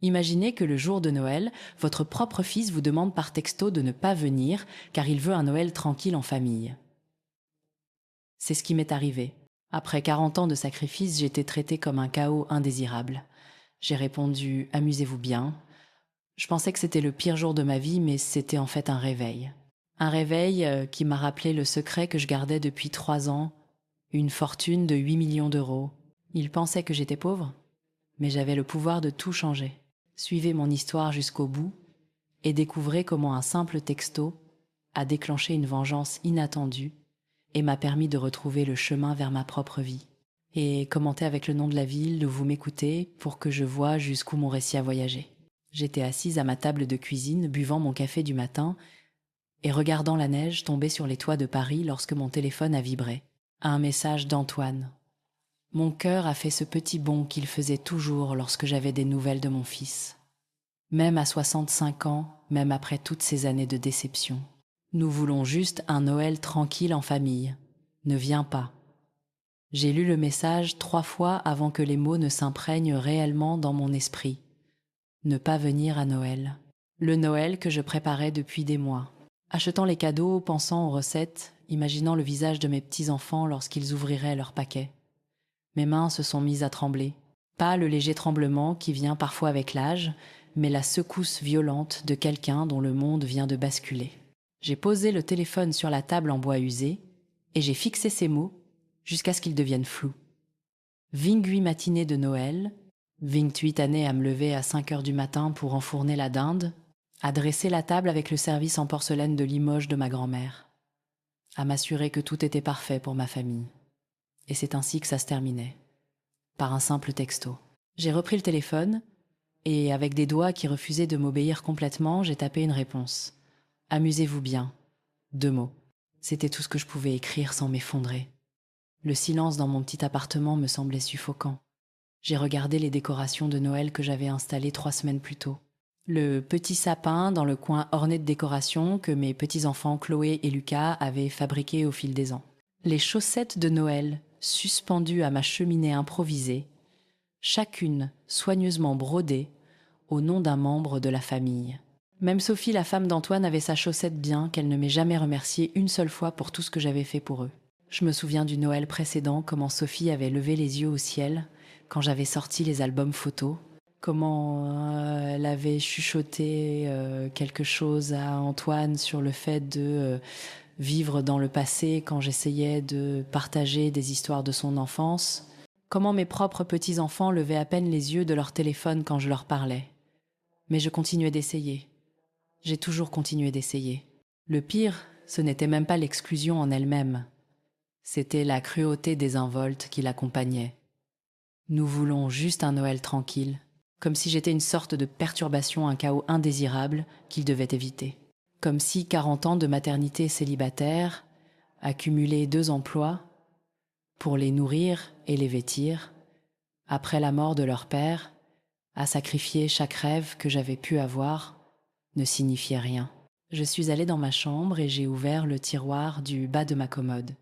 Imaginez que le jour de Noël, votre propre fils vous demande par texto de ne pas venir car il veut un Noël tranquille en famille. C'est ce qui m'est arrivé. Après 40 ans de sacrifice, j'ai été traitée comme un chaos indésirable. J'ai répondu « Amusez-vous bien ». Je pensais que c'était le pire jour de ma vie, mais c'était en fait un réveil. Un réveil qui m'a rappelé le secret que je gardais depuis 3 ans, une fortune de 8 millions d'euros. Il pensait que j'étais pauvre, mais j'avais le pouvoir de tout changer. Suivez mon histoire jusqu'au bout et découvrez comment un simple texto a déclenché une vengeance inattendue et m'a permis de retrouver le chemin vers ma propre vie. Et commentez avec le nom de la ville où vous m'écoutez pour que je voie jusqu'où mon récit a voyagé. J'étais assise à ma table de cuisine, buvant mon café du matin et regardant la neige tomber sur les toits de Paris lorsque mon téléphone a vibré. Un message d'Antoine. Mon cœur a fait ce petit bond qu'il faisait toujours lorsque j'avais des nouvelles de mon fils. Même à 65 ans, même après toutes ces années de déception. Nous voulons juste un Noël tranquille en famille. Ne viens pas. J'ai lu le message 3 fois avant que les mots ne s'imprègnent réellement dans mon esprit. Ne pas venir à Noël. Le Noël que je préparais depuis des mois. Achetant les cadeaux, pensant aux recettes, imaginant le visage de mes petits-enfants lorsqu'ils ouvriraient leurs paquets. Mes mains se sont mises à trembler. Pas le léger tremblement qui vient parfois avec l'âge, mais la secousse violente de quelqu'un dont le monde vient de basculer. J'ai posé le téléphone sur la table en bois usé et j'ai fixé ces mots jusqu'à ce qu'ils deviennent flous. 28 matinées de Noël, 28 années à me lever à 5 heures du matin pour enfourner la dinde, à dresser la table avec le service en porcelaine de Limoges de ma grand-mère, à m'assurer que tout était parfait pour ma famille. Et c'est ainsi que ça se terminait, par un simple texto. J'ai repris le téléphone et avec des doigts qui refusaient de m'obéir complètement, j'ai tapé une réponse. Amusez-vous bien. 2 mots. C'était tout ce que je pouvais écrire sans m'effondrer. Le silence dans mon petit appartement me semblait suffocant. J'ai regardé les décorations de Noël que j'avais installées 3 semaines plus tôt. Le petit sapin dans le coin orné de décorations que mes petits-enfants Chloé et Lucas avaient fabriqué au fil des ans. Les chaussettes de Noël suspendues à ma cheminée improvisée, chacune soigneusement brodée au nom d'un membre de la famille. Même Sophie, la femme d'Antoine, avait sa chaussette bien qu'elle ne m'ait jamais remerciée une seule fois pour tout ce que j'avais fait pour eux. Je me souviens du Noël précédent, comment Sophie avait levé les yeux au ciel quand j'avais sorti les albums photos, comment elle avait chuchoté quelque chose à Antoine sur le fait de vivre dans le passé quand j'essayais de partager des histoires de son enfance, comment mes propres petits-enfants levaient à peine les yeux de leur téléphone quand je leur parlais. Mais je continuais d'essayer. J'ai toujours continué d'essayer. Le pire, ce n'était même pas l'exclusion en elle-même. C'était la cruauté désinvolte qui l'accompagnait. Nous voulons juste un Noël tranquille, comme si j'étais une sorte de perturbation, un chaos indésirable qu'il devait éviter. Comme si 40 ans de maternité célibataire, accumuler 2 emplois, pour les nourrir et les vêtir, après la mort de leur père, à sacrifier chaque rêve que j'avais pu avoir, ne signifiait rien. Je suis allée dans ma chambre et j'ai ouvert le tiroir du bas de ma commode.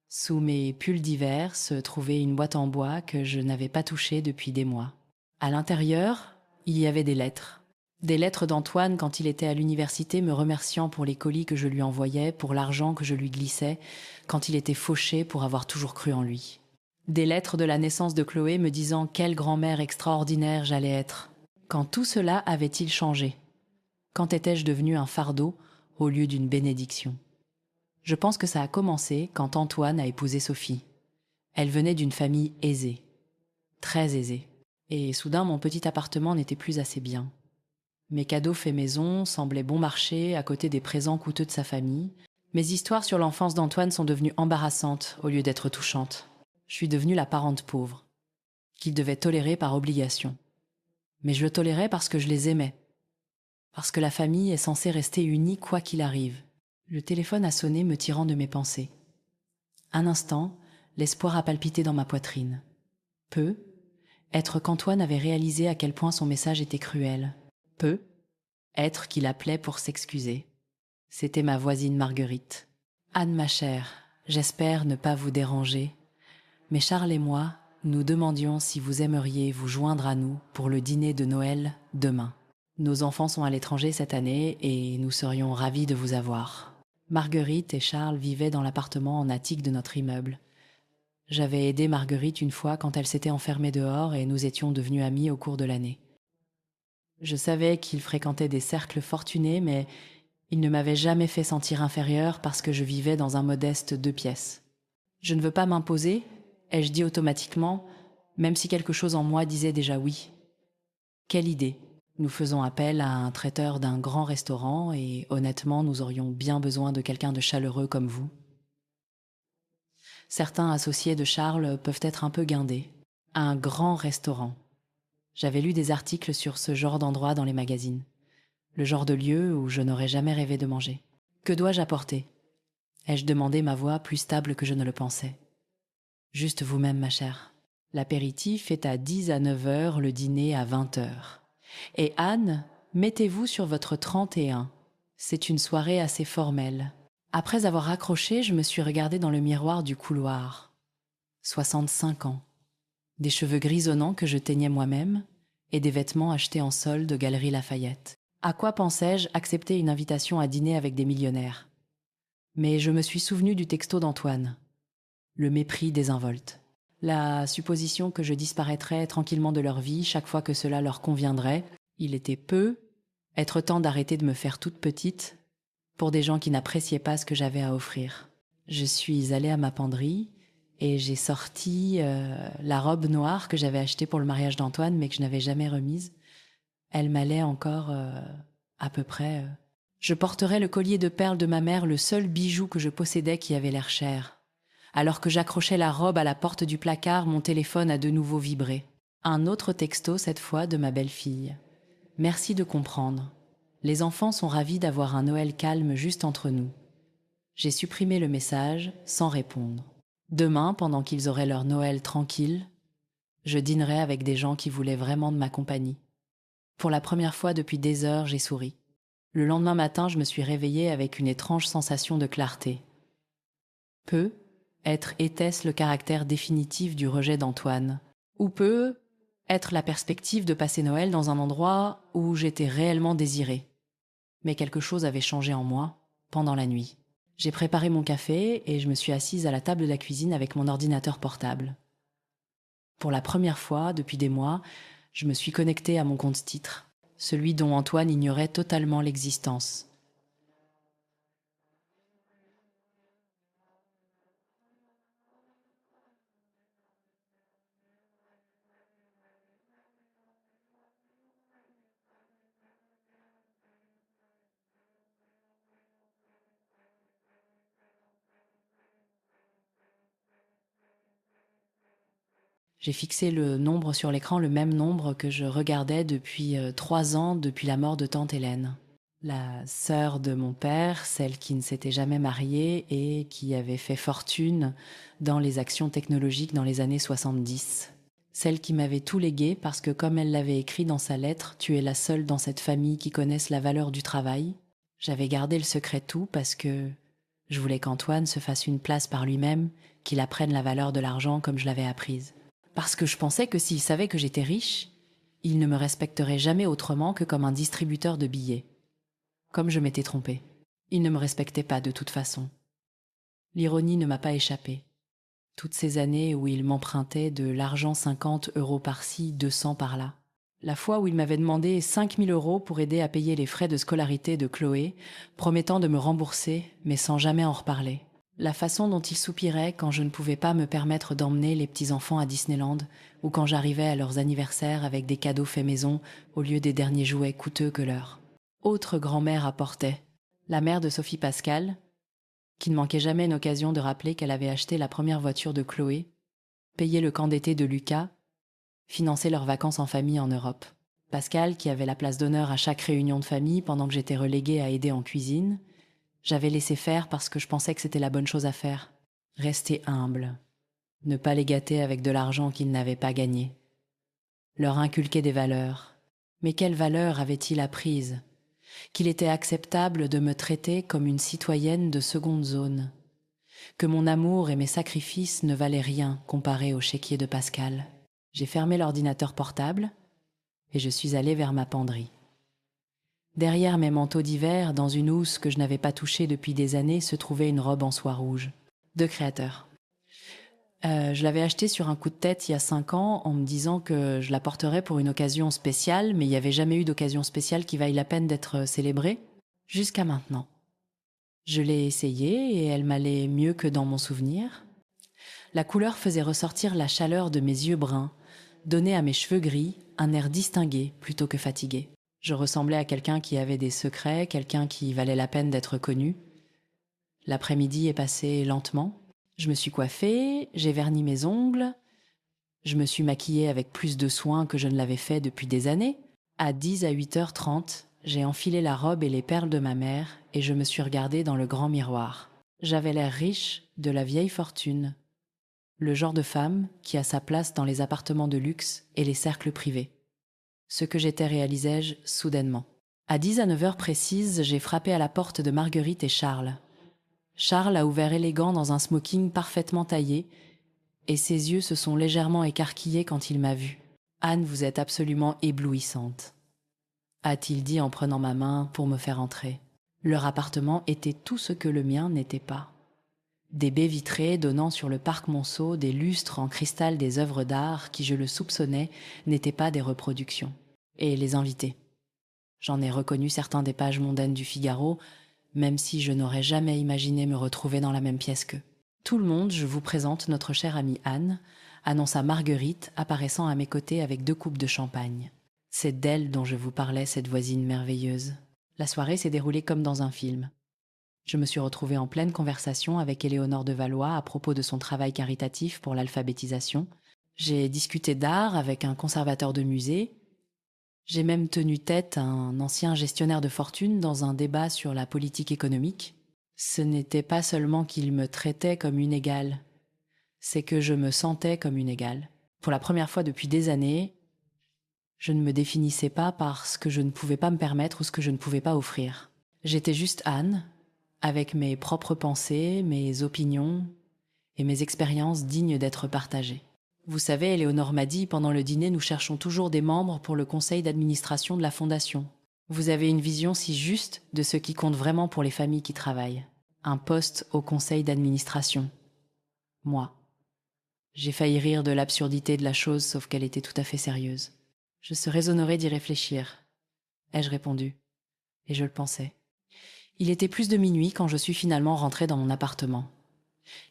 Sous mes pulls d'hiver se trouvait une boîte en bois que je n'avais pas touchée depuis des mois. À l'intérieur, il y avait des lettres. Des lettres d'Antoine quand il était à l'université me remerciant pour les colis que je lui envoyais, pour l'argent que je lui glissais, quand il était fauché pour avoir toujours cru en lui. Des lettres de la naissance de Chloé me disant quelle grand-mère extraordinaire j'allais être. Quand tout cela avait-il changé ? Quand étais-je devenue un fardeau au lieu d'une bénédiction ? Je pense que ça a commencé quand Antoine a épousé Sophie. Elle venait d'une famille aisée, très aisée. Et soudain, mon petit appartement n'était plus assez bien. Mes cadeaux faits maison semblaient bon marché à côté des présents coûteux de sa famille. Mes histoires sur l'enfance d'Antoine sont devenues embarrassantes au lieu d'être touchantes. Je suis devenue la parente pauvre, qu'il devait tolérer par obligation. Mais je le tolérais parce que je les aimais. Parce que la famille est censée rester unie quoi qu'il arrive. Le téléphone a sonné me tirant de mes pensées. Un instant, l'espoir a palpité dans ma poitrine. Peu, être qu'Antoine avait réalisé à quel point son message était cruel. Peu, être qu'il appelait pour s'excuser. C'était ma voisine Marguerite. Anne, ma chère, j'espère ne pas vous déranger, mais Charles et moi, nous demandions si vous aimeriez vous joindre à nous pour le dîner de Noël demain. Nos enfants sont à l'étranger cette année et nous serions ravis de vous avoir. Marguerite et Charles vivaient dans l'appartement en attique de notre immeuble. J'avais aidé Marguerite une fois quand elle s'était enfermée dehors et nous étions devenus amis au cours de l'année. Je savais qu'il fréquentait des cercles fortunés, mais il ne m'avait jamais fait sentir inférieur parce que je vivais dans un modeste 2 pièces. Je ne veux pas m'imposer, ai-je dit automatiquement, même si quelque chose en moi disait déjà oui. Quelle idée! Nous faisons appel à un traiteur d'un grand restaurant et honnêtement, nous aurions bien besoin de quelqu'un de chaleureux comme vous. Certains associés de Charles peuvent être un peu guindés. Un grand restaurant. J'avais lu des articles sur ce genre d'endroit dans les magazines. Le genre de lieu où je n'aurais jamais rêvé de manger. Que dois-je apporter? Ai-je demandé, ma voix plus stable que je ne le pensais. Juste vous-même, ma chère. L'apéritif est à 10 à 9 heures, le dîner à 20 heures. Et Anne, mettez-vous sur votre 31. C'est une soirée assez formelle. Après avoir raccroché, je me suis regardée dans le miroir du couloir. 65 ans. Des cheveux grisonnants que je teignais moi-même et des vêtements achetés en solde de Galerie Lafayette. À quoi pensais-je accepter une invitation à dîner avec des millionnaires? Mais je me suis souvenu du texto d'Antoine. Le mépris désinvolte. La supposition que je disparaîtrais tranquillement de leur vie chaque fois que cela leur conviendrait. Il était peu, être temps d'arrêter de me faire toute petite pour des gens qui n'appréciaient pas ce que j'avais à offrir. Je suis allée à ma penderie et j'ai sorti la robe noire que j'avais achetée pour le mariage d'Antoine mais que je n'avais jamais remise. Elle m'allait encore à peu près. Je porterais le collier de perles de ma mère, le seul bijou que je possédais qui avait l'air cher. Alors que j'accrochais la robe à la porte du placard, mon téléphone a de nouveau vibré. Un autre texto, cette fois, de ma belle-fille. Merci de comprendre. Les enfants sont ravis d'avoir un Noël calme juste entre nous. J'ai supprimé le message sans répondre. Demain, pendant qu'ils auraient leur Noël tranquille, je dînerai avec des gens qui voulaient vraiment de ma compagnie. Pour la première fois depuis des heures, j'ai souri. Le lendemain matin, je me suis réveillée avec une étrange sensation de clarté. Était-ce le caractère définitif du rejet d'Antoine? Ou être la perspective de passer Noël dans un endroit où j'étais réellement désirée? Mais quelque chose avait changé en moi pendant la nuit. J'ai préparé mon café et je me suis assise à la table de la cuisine avec mon ordinateur portable. Pour la première fois depuis des mois, je me suis connectée à mon compte titre, celui dont Antoine ignorait totalement l'existence. J'ai fixé le nombre sur l'écran, le même nombre que je regardais depuis 3 ans, depuis la mort de tante Hélène. La sœur de mon père, celle qui ne s'était jamais mariée et qui avait fait fortune dans les actions technologiques dans les années 70. Celle qui m'avait tout légué parce que, comme elle l'avait écrit dans sa lettre, tu es la seule dans cette famille qui connaisse la valeur du travail. J'avais gardé le secret tout parce que je voulais qu'Antoine se fasse une place par lui-même, qu'il apprenne la valeur de l'argent comme je l'avais apprise. Parce que je pensais que s'il savait que j'étais riche, il ne me respecterait jamais autrement que comme un distributeur de billets. Comme je m'étais trompée. Il ne me respectait pas de toute façon. L'ironie ne m'a pas échappé. Toutes ces années où il m'empruntait de l'argent 50 € par-ci, 200 par-là. La fois où il m'avait demandé 5 000 € pour aider à payer les frais de scolarité de Chloé, promettant de me rembourser, mais sans jamais en reparler. La façon dont il soupirait quand je ne pouvais pas me permettre d'emmener les petits-enfants à Disneyland ou quand j'arrivais à leurs anniversaires avec des cadeaux faits maison au lieu des derniers jouets coûteux que leurs. Autre grand-mère apportait, la mère de Sophie Pascal, qui ne manquait jamais une occasion de rappeler qu'elle avait acheté la première voiture de Chloé, payé le camp d'été de Lucas, financé leurs vacances en famille en Europe. Pascal, qui avait la place d'honneur à chaque réunion de famille pendant que j'étais reléguée à aider en cuisine, j'avais laissé faire parce que je pensais que c'était la bonne chose à faire. Rester humble. Ne pas les gâter avec de l'argent qu'ils n'avaient pas gagné. Leur inculquer des valeurs. Mais quelles valeurs avait-il apprises? Qu'il était acceptable de me traiter comme une citoyenne de seconde zone. que mon amour et mes sacrifices ne valaient rien comparés au chéquier de Pascal. J'ai fermé l'ordinateur portable et je suis allée vers ma penderie. Derrière mes manteaux d'hiver, dans une housse que je n'avais pas touchée depuis des années, se trouvait une robe en soie rouge. De créateur. Je l'avais achetée sur un coup de tête il y a 5 ans en me disant que je la porterais pour une occasion spéciale, mais il n'y avait jamais eu d'occasion spéciale qui vaille la peine d'être célébrée, jusqu'à maintenant. Je l'ai essayée et elle m'allait mieux que dans mon souvenir. La couleur faisait ressortir la chaleur de mes yeux bruns, donnait à mes cheveux gris un air distingué plutôt que fatigué. Je ressemblais à quelqu'un qui avait des secrets, quelqu'un qui valait la peine d'être connu. L'après-midi est passé lentement. Je me suis coiffée, j'ai verni mes ongles, je me suis maquillée avec plus de soin que je ne l'avais fait depuis des années. À 10 à 8h30, j'ai enfilé la robe et les perles de ma mère et je me suis regardée dans le grand miroir. J'avais l'air riche de la vieille fortune, le genre de femme qui a sa place dans les appartements de luxe et les cercles privés. Ce que j'étais réalisai-je soudainement. À 10 à 9h précises, j'ai frappé à la porte de Marguerite et Charles. Charles a ouvert élégant dans un smoking parfaitement taillé et ses yeux se sont légèrement écarquillés quand il m'a vue. « Anne, vous êtes absolument éblouissante », a-t-il dit en prenant ma main pour me faire entrer. Leur appartement était tout ce que le mien n'était pas. Des baies vitrées donnant sur le parc Monceau, des lustres en cristal des œuvres d'art qui, je le soupçonnais, n'étaient pas des reproductions. Et les invités. J'en ai reconnu certains des pages mondaines du Figaro, même si je n'aurais jamais imaginé me retrouver dans la même pièce qu'eux. Tout le monde, je vous présente notre chère amie Anne, annonça Marguerite, apparaissant à mes côtés avec 2 coupes de champagne. C'est d'elle dont je vous parlais, cette voisine merveilleuse. La soirée s'est déroulée comme dans un film. Je me suis retrouvée en pleine conversation avec Éléonore de Valois à propos de son travail caritatif pour l'alphabétisation. J'ai discuté d'art avec un conservateur de musée. J'ai même tenu tête à un ancien gestionnaire de fortune dans un débat sur la politique économique. Ce n'était pas seulement qu'il me traitait comme une égale, c'est que je me sentais comme une égale. Pour la première fois depuis des années, je ne me définissais pas par ce que je ne pouvais pas me permettre ou ce que je ne pouvais pas offrir. J'étais juste Anne, avec mes propres pensées, mes opinions et mes expériences dignes d'être partagées. Vous savez, Éléonore m'a dit, pendant le dîner, nous cherchons toujours des membres pour le conseil d'administration de la Fondation. Vous avez une vision si juste de ce qui compte vraiment pour les familles qui travaillent. Un poste au conseil d'administration. Moi. J'ai failli rire de l'absurdité de la chose, sauf qu'elle était tout à fait sérieuse. Je serais honorée d'y réfléchir, ai-je répondu. Et je le pensais. Il était plus de minuit quand je suis finalement rentrée dans mon appartement.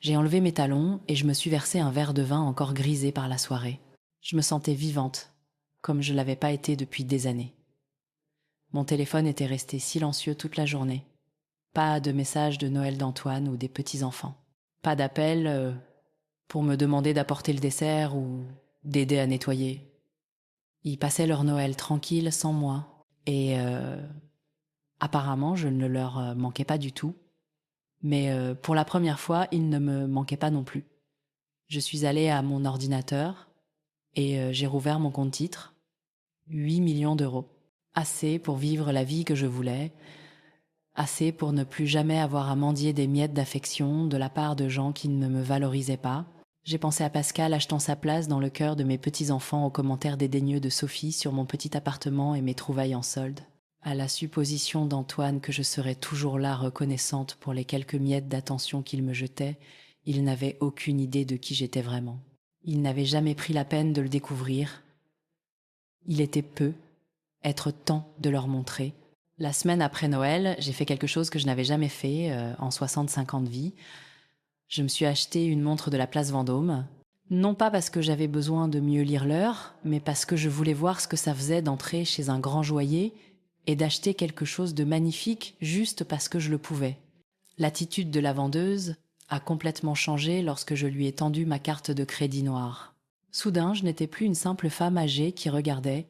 J'ai enlevé mes talons et je me suis versé un verre de vin encore grisé par la soirée. Je me sentais vivante, comme je ne l'avais pas été depuis des années. Mon téléphone était resté silencieux toute la journée. Pas de messages de Noël d'Antoine ou des petits-enfants. Pas d'appel pour me demander d'apporter le dessert ou d'aider à nettoyer. Ils passaient leur Noël tranquille sans moi et apparemment je ne leur manquais pas du tout. Mais pour la première fois, ils ne me manquaient pas non plus. Je suis allée à mon ordinateur et j'ai rouvert mon compte titre. 8 millions d'euros. Assez pour vivre la vie que je voulais. Assez pour ne plus jamais avoir à mendier des miettes d'affection de la part de gens qui ne me valorisaient pas. J'ai pensé à Pascal achetant sa place dans le cœur de mes petits-enfants aux commentaires dédaigneux de Sophie sur mon petit appartement et mes trouvailles en solde. À la supposition d'Antoine que je serais toujours là reconnaissante pour les quelques miettes d'attention qu'il me jetait, il n'avait aucune idée de qui j'étais vraiment. Il n'avait jamais pris la peine de le découvrir. Il était peu, être temps de leur montrer. La semaine après Noël, j'ai fait quelque chose que je n'avais jamais fait en 65 ans de vie. Je me suis acheté une montre de la place Vendôme. Non pas parce que j'avais besoin de mieux lire l'heure, mais parce que je voulais voir ce que ça faisait d'entrer chez un grand joaillier et d'acheter quelque chose de magnifique juste parce que je le pouvais. L'attitude de la vendeuse a complètement changé lorsque je lui ai tendu ma carte de crédit noire. Soudain, je n'étais plus une simple femme âgée qui regardait.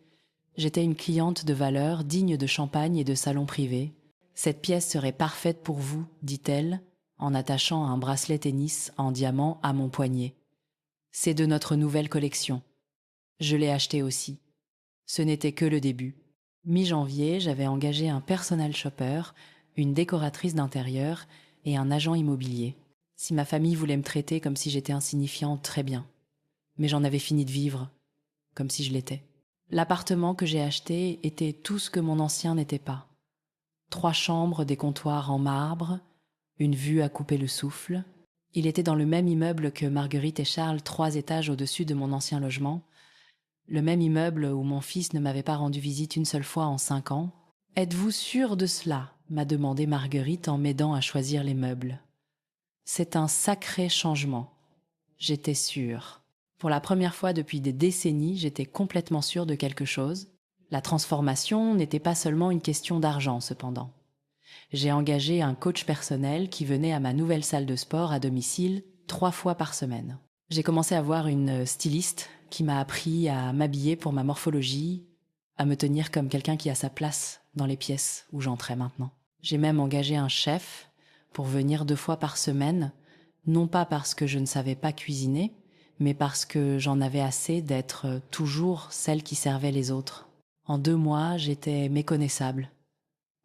J'étais une cliente de valeur, digne de champagne et de salon privé. Cette pièce serait parfaite pour vous, dit-elle, en attachant un bracelet tennis en diamant à mon poignet. C'est de notre nouvelle collection. Je l'ai acheté aussi. Ce n'était que le début. Mi-janvier, j'avais engagé un personal shopper, une décoratrice d'intérieur et un agent immobilier. Si ma famille voulait me traiter comme si j'étais insignifiante, très bien. Mais j'en avais fini de vivre, comme si je l'étais. L'appartement que j'ai acheté était tout ce que mon ancien n'était pas. 3 chambres, des comptoirs en marbre, une vue à couper le souffle. Il était dans le même immeuble que Marguerite et Charles, 3 étages au-dessus de mon ancien logement. Le même immeuble où mon fils ne m'avait pas rendu visite une seule fois en 5 ans. « Êtes-vous sûr de cela ?» m'a demandé Marguerite en m'aidant à choisir les meubles. C'est un sacré changement. J'étais sûre. Pour la première fois depuis des décennies, j'étais complètement sûre de quelque chose. La transformation n'était pas seulement une question d'argent, cependant. J'ai engagé un coach personnel qui venait à ma nouvelle salle de sport à domicile 3 fois par semaine. J'ai commencé à voir une styliste qui m'a appris à m'habiller pour ma morphologie, à me tenir comme quelqu'un qui a sa place dans les pièces où j'entrais maintenant. J'ai même engagé un chef pour venir 2 fois par semaine, non pas parce que je ne savais pas cuisiner, mais parce que j'en avais assez d'être toujours celle qui servait les autres. En 2 mois, j'étais méconnaissable.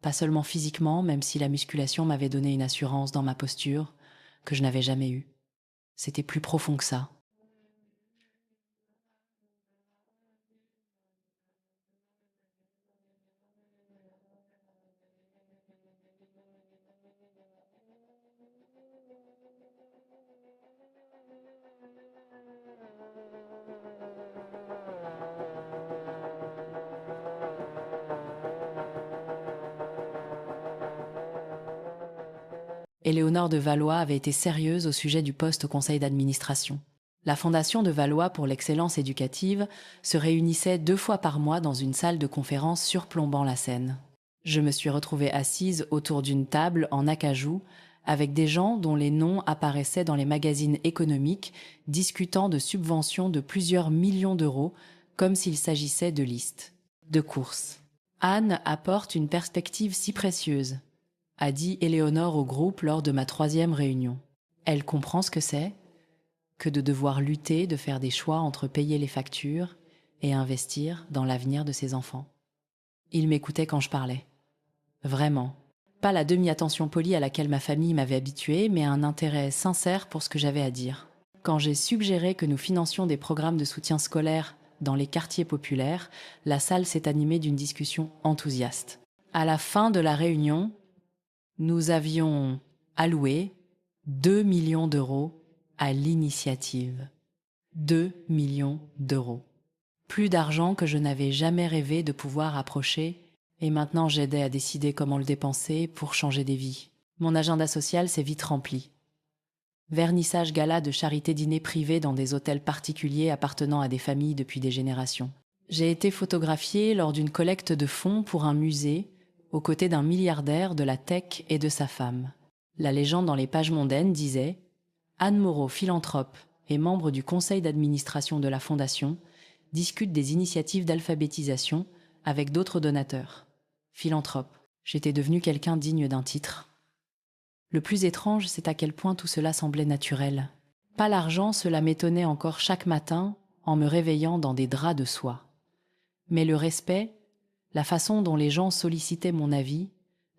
Pas seulement physiquement, même si la musculation m'avait donné une assurance dans ma posture que je n'avais jamais eue. C'était plus profond que ça. Éléonore de Valois avait été sérieuse au sujet du poste au conseil d'administration. La Fondation de Valois pour l'excellence éducative se réunissait 2 fois par mois dans une salle de conférence surplombant la Seine. Je me suis retrouvée assise autour d'une table en acajou avec des gens dont les noms apparaissaient dans les magazines économiques discutant de subventions de plusieurs millions d'euros comme s'il s'agissait de listes, de courses. Anne apporte une perspective si précieuse, a dit Éléonore au groupe lors de ma 3e réunion. Elle comprend ce que c'est que de devoir lutter, de faire des choix entre payer les factures et investir dans l'avenir de ses enfants. Il m'écoutait quand je parlais. Vraiment. Pas la demi-attention polie à laquelle ma famille m'avait habituée, mais un intérêt sincère pour ce que j'avais à dire. Quand j'ai suggéré que nous financions des programmes de soutien scolaire dans les quartiers populaires, la salle s'est animée d'une discussion enthousiaste. À la fin de la réunion, nous avions alloué 2 millions d'euros à l'initiative. 2 millions d'euros. Plus d'argent que je n'avais jamais rêvé de pouvoir approcher, et maintenant j'aidais à décider comment le dépenser pour changer des vies. Mon agenda social s'est vite rempli. Vernissage gala de charité dîner privé dans des hôtels particuliers appartenant à des familles depuis des générations. J'ai été photographiée lors d'une collecte de fonds pour un musée aux côtés d'un milliardaire de la tech et de sa femme. La légende dans les pages mondaines disait « Anne Moreau, philanthrope et membre du conseil d'administration de la Fondation, discute des initiatives d'alphabétisation avec d'autres donateurs. Philanthrope. J'étais devenue quelqu'un digne d'un titre. Le plus étrange, c'est à quel point tout cela semblait naturel. Pas l'argent, cela m'étonnait encore chaque matin en me réveillant dans des draps de soie. Mais le respect, la façon dont les gens sollicitaient mon avis,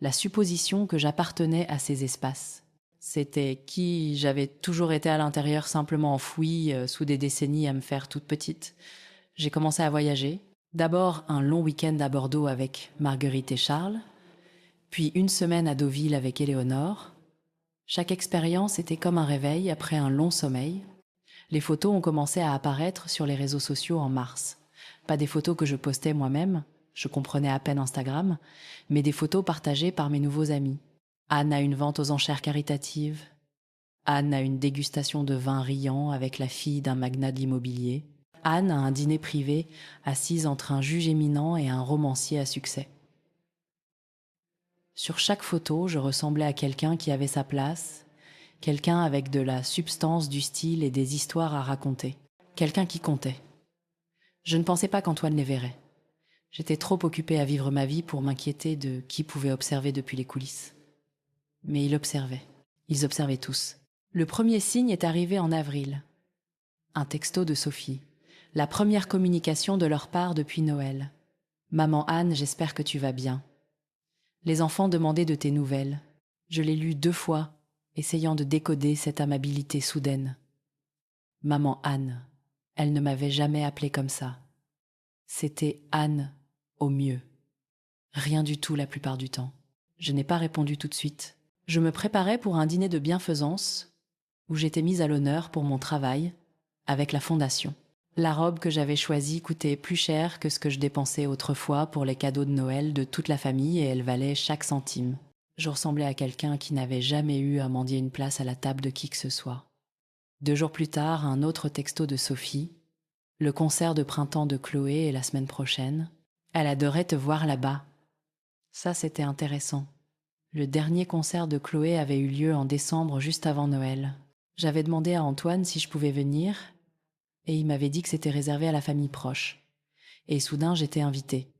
la supposition que j'appartenais à ces espaces. C'était qui j'avais toujours été à l'intérieur simplement enfouie sous des décennies à me faire toute petite. J'ai commencé à voyager. D'abord un long week-end à Bordeaux avec Marguerite et Charles, puis une semaine à Deauville avec Éléonore. Chaque expérience était comme un réveil après un long sommeil. Les photos ont commencé à apparaître sur les réseaux sociaux en mars. Pas des photos que je postais moi-même, je comprenais à peine Instagram, mais des photos partagées par mes nouveaux amis. Anne a une vente aux enchères caritatives. Anne a une dégustation de vin riant avec la fille d'un magnat de l'immobilier. Anne a un dîner privé assise entre un juge éminent et un romancier à succès. Sur chaque photo, je ressemblais à quelqu'un qui avait sa place, quelqu'un avec de la substance, du style et des histoires à raconter. Quelqu'un qui comptait. Je ne pensais pas qu'Antoine les verrait. J'étais trop occupée à vivre ma vie pour m'inquiéter de qui pouvait observer depuis les coulisses. Mais il observait. Ils observaient tous. Le premier signe est arrivé en avril. Un texto de Sophie. La première communication de leur part depuis Noël. Maman Anne, j'espère que tu vas bien. Les enfants demandaient de tes nouvelles. Je l'ai lu 2 fois essayant de décoder cette amabilité soudaine. Maman Anne, elle ne m'avait jamais appelée comme ça. C'était Anne au mieux. Rien du tout la plupart du temps. Je n'ai pas répondu tout de suite. Je me préparais pour un dîner de bienfaisance où j'étais mise à l'honneur pour mon travail avec la fondation. La robe que j'avais choisie coûtait plus cher que ce que je dépensais autrefois pour les cadeaux de Noël de toute la famille et elle valait chaque centime. Je ressemblais à quelqu'un qui n'avait jamais eu à mendier une place à la table de qui que ce soit. 2 jours plus tard, un autre texto de Sophie. Le concert de printemps de Chloé est la semaine prochaine. Elle adorait te voir là-bas. Ça, c'était intéressant. Le dernier concert de Chloé avait eu lieu en décembre, juste avant Noël. J'avais demandé à Antoine si je pouvais venir, et il m'avait dit que c'était réservé à la famille proche. Et soudain, j'étais invitée.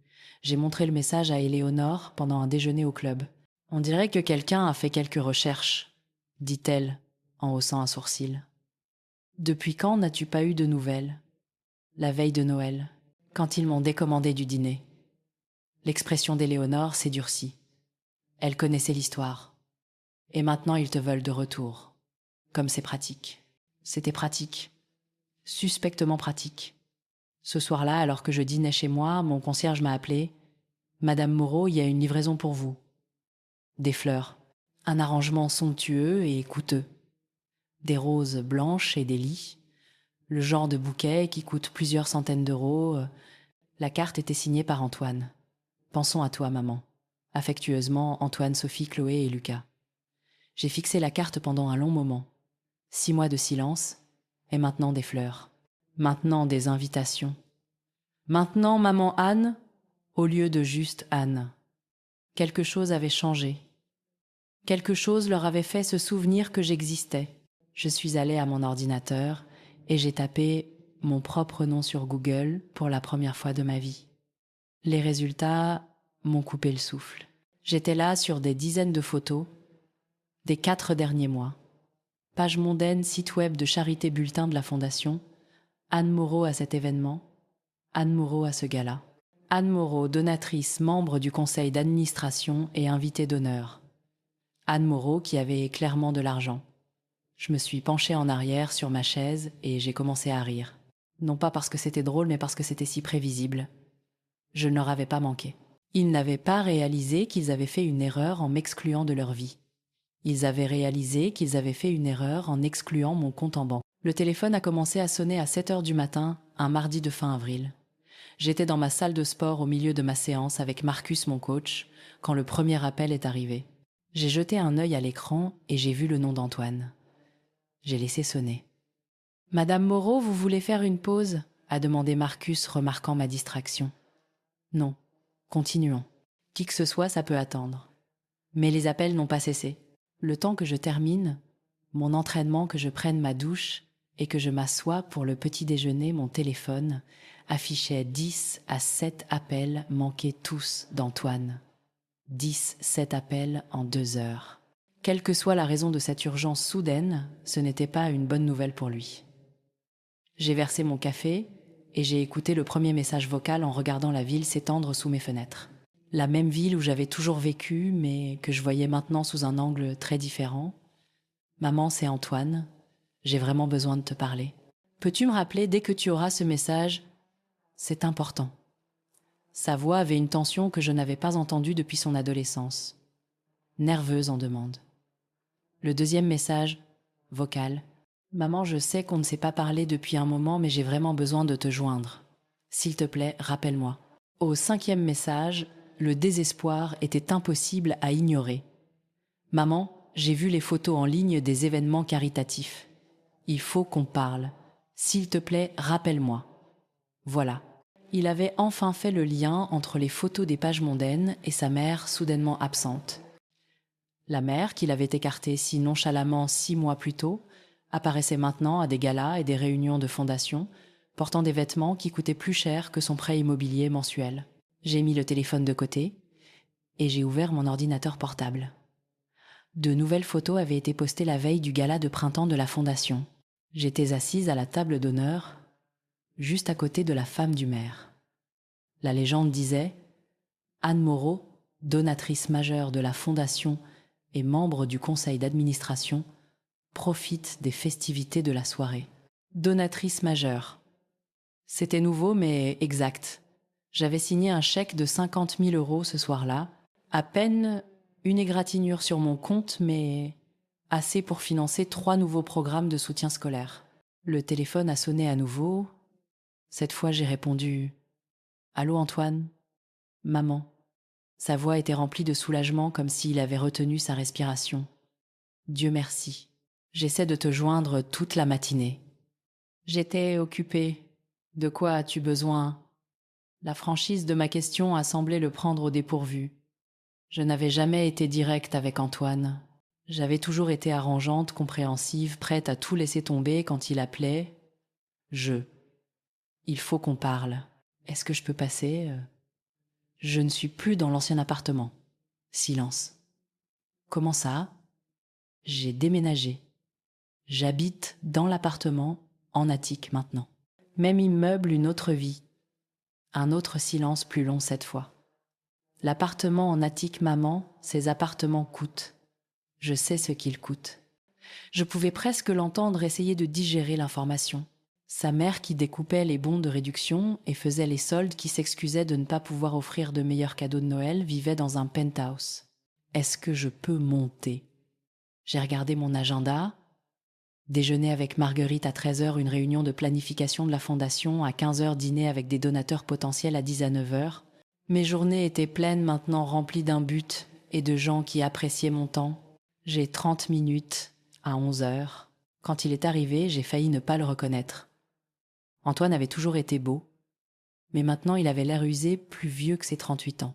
J'ai montré le message à Éléonore pendant un déjeuner au club. On dirait que quelqu'un a fait quelques recherches, dit-elle, en haussant un sourcil. Depuis quand n'as-tu pas eu de nouvelles ? La veille de Noël, quand ils m'ont décommandé du dîner. L'expression d'Éléonore s'est durcie. Elle connaissait l'histoire. Et maintenant ils te veulent de retour. Comme c'est pratique. C'était pratique. Suspectement pratique. Ce soir-là, alors que je dînais chez moi, mon concierge m'a appelé. « Madame Moreau, il y a une livraison pour vous. » Des fleurs. Un arrangement somptueux et coûteux. Des roses blanches et des lys. Le genre de bouquet qui coûte plusieurs centaines d'euros. La carte était signée par Antoine. Pensons à toi, maman. Affectueusement, Antoine, Sophie, Chloé et Lucas. J'ai fixé la carte pendant un long moment. 6 mois de silence, et maintenant des fleurs. Maintenant des invitations. Maintenant maman Anne, au lieu de juste Anne. Quelque chose avait changé. Quelque chose leur avait fait se souvenir que j'existais. Je suis allée à mon ordinateur et j'ai tapé mon propre nom sur Google pour la première fois de ma vie. Les résultats m'ont coupé le souffle. J'étais là sur des dizaines de photos des 4 derniers mois. Page mondaine, site web de charité bulletin de la Fondation. Anne Moreau à cet événement. Anne Moreau à ce gala. Anne Moreau, donatrice, membre du conseil d'administration et invitée d'honneur. Anne Moreau qui avait clairement de l'argent. Je me suis penchée en arrière sur ma chaise et j'ai commencé à rire. Non pas parce que c'était drôle, mais parce que c'était si prévisible. Je ne leur avais pas manqué. Ils n'avaient pas réalisé qu'ils avaient fait une erreur en m'excluant de leur vie. Ils avaient réalisé qu'ils avaient fait une erreur en excluant mon compte en banque. Le téléphone a commencé à sonner à 7 heures du matin, un mardi de fin avril. J'étais dans ma salle de sport au milieu de ma séance avec Marcus, mon coach, quand le premier appel est arrivé. J'ai jeté un œil à l'écran et j'ai vu le nom d'Antoine. J'ai laissé sonner. « Madame Moreau, vous voulez faire une pause ?» a demandé Marcus, remarquant ma distraction. « Non, continuons. Qui que ce soit, ça peut attendre. » Mais les appels n'ont pas cessé. Le temps que je termine mon entraînement, que je prenne ma douche et que je m'assoie pour le petit déjeuner, mon téléphone affichait 10 à 7 appels manqués tous d'Antoine. 7 appels en 2 heures. Quelle que soit la raison de cette urgence soudaine, ce n'était pas une bonne nouvelle pour lui. J'ai versé mon café et j'ai écouté le premier message vocal en regardant la ville s'étendre sous mes fenêtres. La même ville où j'avais toujours vécu, mais que je voyais maintenant sous un angle très différent. « Maman, c'est Antoine. J'ai vraiment besoin de te parler. Peux-tu me rappeler dès que tu auras ce message ? C'est important. » Sa voix avait une tension que je n'avais pas entendue depuis son adolescence. Nerveuse en demande. Le deuxième message, vocal. « Maman, je sais qu'on ne s'est pas parlé depuis un moment, mais j'ai vraiment besoin de te joindre. S'il te plaît, rappelle-moi. » Au 5e message, le désespoir était impossible à ignorer. « Maman, j'ai vu les photos en ligne des événements caritatifs. Il faut qu'on parle. S'il te plaît, rappelle-moi. » Voilà. Il avait enfin fait le lien entre les photos des pages mondaines et sa mère soudainement absente. La mère, qu'il avait écartée si nonchalamment 6 mois plus tôt, apparaissait maintenant à des galas et des réunions de fondation, portant des vêtements qui coûtaient plus cher que son prêt immobilier mensuel. J'ai mis le téléphone de côté et j'ai ouvert mon ordinateur portable. De nouvelles photos avaient été postées la veille du gala de printemps de la Fondation. J'étais assise à la table d'honneur, juste à côté de la femme du maire. La légende disait « Anne Moreau, donatrice majeure de la Fondation et membre du conseil d'administration, profite des festivités de la soirée. Donatrice majeure. C'était nouveau mais exact. J'avais signé un chèque de 50 000 € ce soir-là, à peine une égratignure sur mon compte, mais assez pour financer 3 nouveaux programmes de soutien scolaire. Le téléphone a sonné à nouveau. Cette fois, j'ai répondu « Allô Antoine ? Maman ?» Sa voix était remplie de soulagement comme s'il avait retenu sa respiration. « Dieu merci. J'essaie de te joindre toute la matinée. » « J'étais occupée. De quoi as-tu besoin ?» La franchise de ma question a semblé le prendre au dépourvu. Je n'avais jamais été directe avec Antoine. J'avais toujours été arrangeante, compréhensive, prête à tout laisser tomber quand il appelait. Il faut qu'on parle. Est-ce que je peux passer ? Je ne suis plus dans l'ancien appartement. Silence. Comment ça ? J'ai déménagé. J'habite dans l'appartement, en attique maintenant. Même immeuble, une autre vie. Un autre silence plus long cette fois. L'appartement en attique maman, ces appartements coûtent. Je sais ce qu'ils coûtent. Je pouvais presque l'entendre essayer de digérer l'information. Sa mère qui découpait les bons de réduction et faisait les soldes, qui s'excusait de ne pas pouvoir offrir de meilleurs cadeaux de Noël, vivait dans un penthouse. Est-ce que je peux monter ? J'ai regardé mon agenda. Déjeuner avec Marguerite à 13 h, une réunion de planification de la fondation, à 15 h dîner avec des donateurs potentiels à 10 à 9 h. Mes journées étaient pleines maintenant, remplies d'un but et de gens qui appréciaient mon temps. J'ai 30 minutes à 11 h. Quand il est arrivé, j'ai failli ne pas le reconnaître. Antoine avait toujours été beau, mais maintenant il avait l'air usé, plus vieux que ses 38 ans.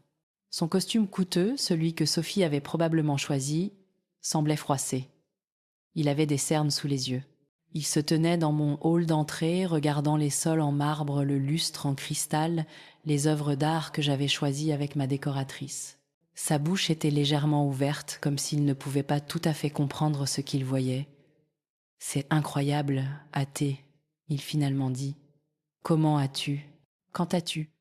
Son costume coûteux, celui que Sophie avait probablement choisi, semblait froissé. Il avait des cernes sous les yeux. Il se tenait dans mon hall d'entrée, regardant les sols en marbre, le lustre en cristal, les œuvres d'art que j'avais choisies avec ma décoratrice. Sa bouche était légèrement ouverte, comme s'il ne pouvait pas tout à fait comprendre ce qu'il voyait. « C'est incroyable, athée, » il finalement dit. « Comment as-tu ? Quand as-tu ?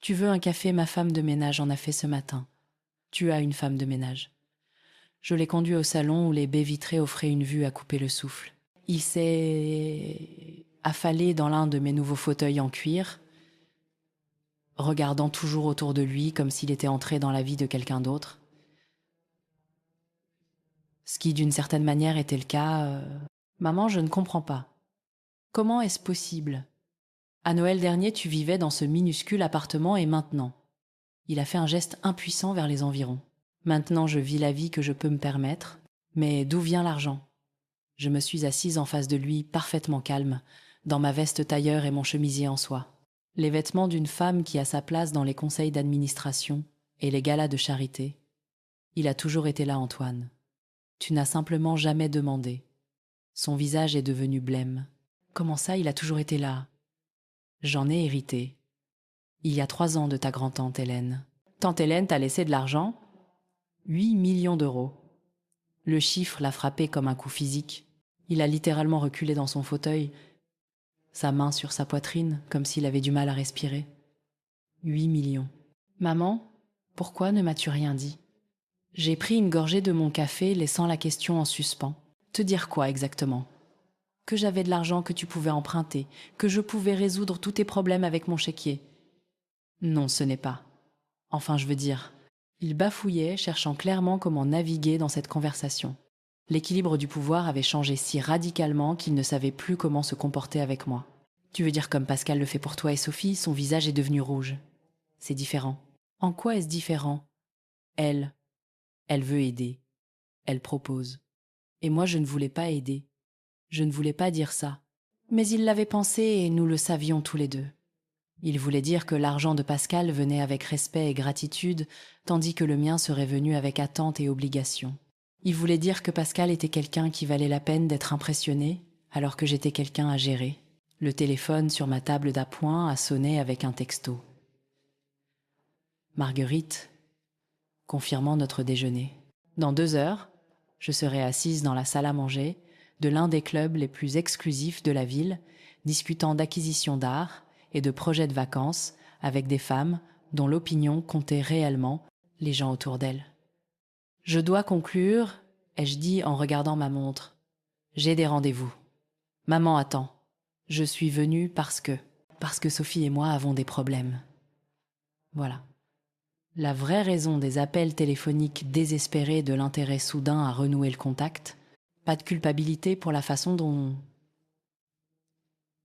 Tu veux un café ? Ma femme de ménage en a fait ce matin. Tu as une femme de ménage. » Je l'ai conduit au salon où les baies vitrées offraient une vue à couper le souffle. Il s'est affalé dans l'un de mes nouveaux fauteuils en cuir, regardant toujours autour de lui comme s'il était entré dans la vie de quelqu'un d'autre. Ce qui, d'une certaine manière, était le cas. Maman, je ne comprends pas. Comment est-ce possible ? À Noël dernier, tu vivais dans ce minuscule appartement et maintenant ? Il a fait un geste impuissant vers les environs. Maintenant, je vis la vie que je peux me permettre. Mais d'où vient l'argent ? Je me suis assise en face de lui, parfaitement calme, dans ma veste tailleur et mon chemisier en soie. Les vêtements d'une femme qui a sa place dans les conseils d'administration et les galas de charité. Il a toujours été là, Antoine. Tu n'as simplement jamais demandé. Son visage est devenu blême. Comment ça, il a toujours été là ? J'en ai hérité. Il y a 3 ans de ta grand-tante Hélène. Tante Hélène t'a laissé de l'argent ? 8 millions d'euros. Le chiffre l'a frappé comme un coup physique. Il a littéralement reculé dans son fauteuil, sa main sur sa poitrine, comme s'il avait du mal à respirer. 8 millions. Maman, pourquoi ne m'as-tu rien dit ? J'ai pris une gorgée de mon café, laissant la question en suspens. Te dire quoi exactement ? Que j'avais de l'argent que tu pouvais emprunter, que je pouvais résoudre tous tes problèmes avec mon chéquier. Non, ce n'est pas. Enfin, je veux dire, il bafouillait, cherchant clairement comment naviguer dans cette conversation. L'équilibre du pouvoir avait changé si radicalement qu'il ne savait plus comment se comporter avec moi. Tu veux dire comme Pascal le fait pour toi et Sophie, son visage est devenu rouge. C'est différent. En quoi est-ce différent ? Elle veut aider. Elle propose. Et moi, je ne voulais pas aider. Je ne voulais pas dire ça. Mais il l'avait pensé et nous le savions tous les deux. Il voulait dire que l'argent de Pascal venait avec respect et gratitude, tandis que le mien serait venu avec attente et obligation. Il voulait dire que Pascal était quelqu'un qui valait la peine d'être impressionné, alors que j'étais quelqu'un à gérer. Le téléphone sur ma table d'appoint a sonné avec un texto. Marguerite, confirmant notre déjeuner. Dans 2 heures, je serai assise dans la salle à manger de l'un des clubs les plus exclusifs de la ville, discutant d'acquisition d'art et de projets de vacances avec des femmes dont l'opinion comptait réellement, les gens autour d'elles. Je dois conclure, ai-je dit en regardant ma montre. J'ai des rendez-vous. Maman attend. Je suis venue parce que Sophie et moi avons des problèmes. Voilà. La vraie raison des appels téléphoniques désespérés de l'intérêt soudain à renouer le contact, pas de culpabilité pour la façon dont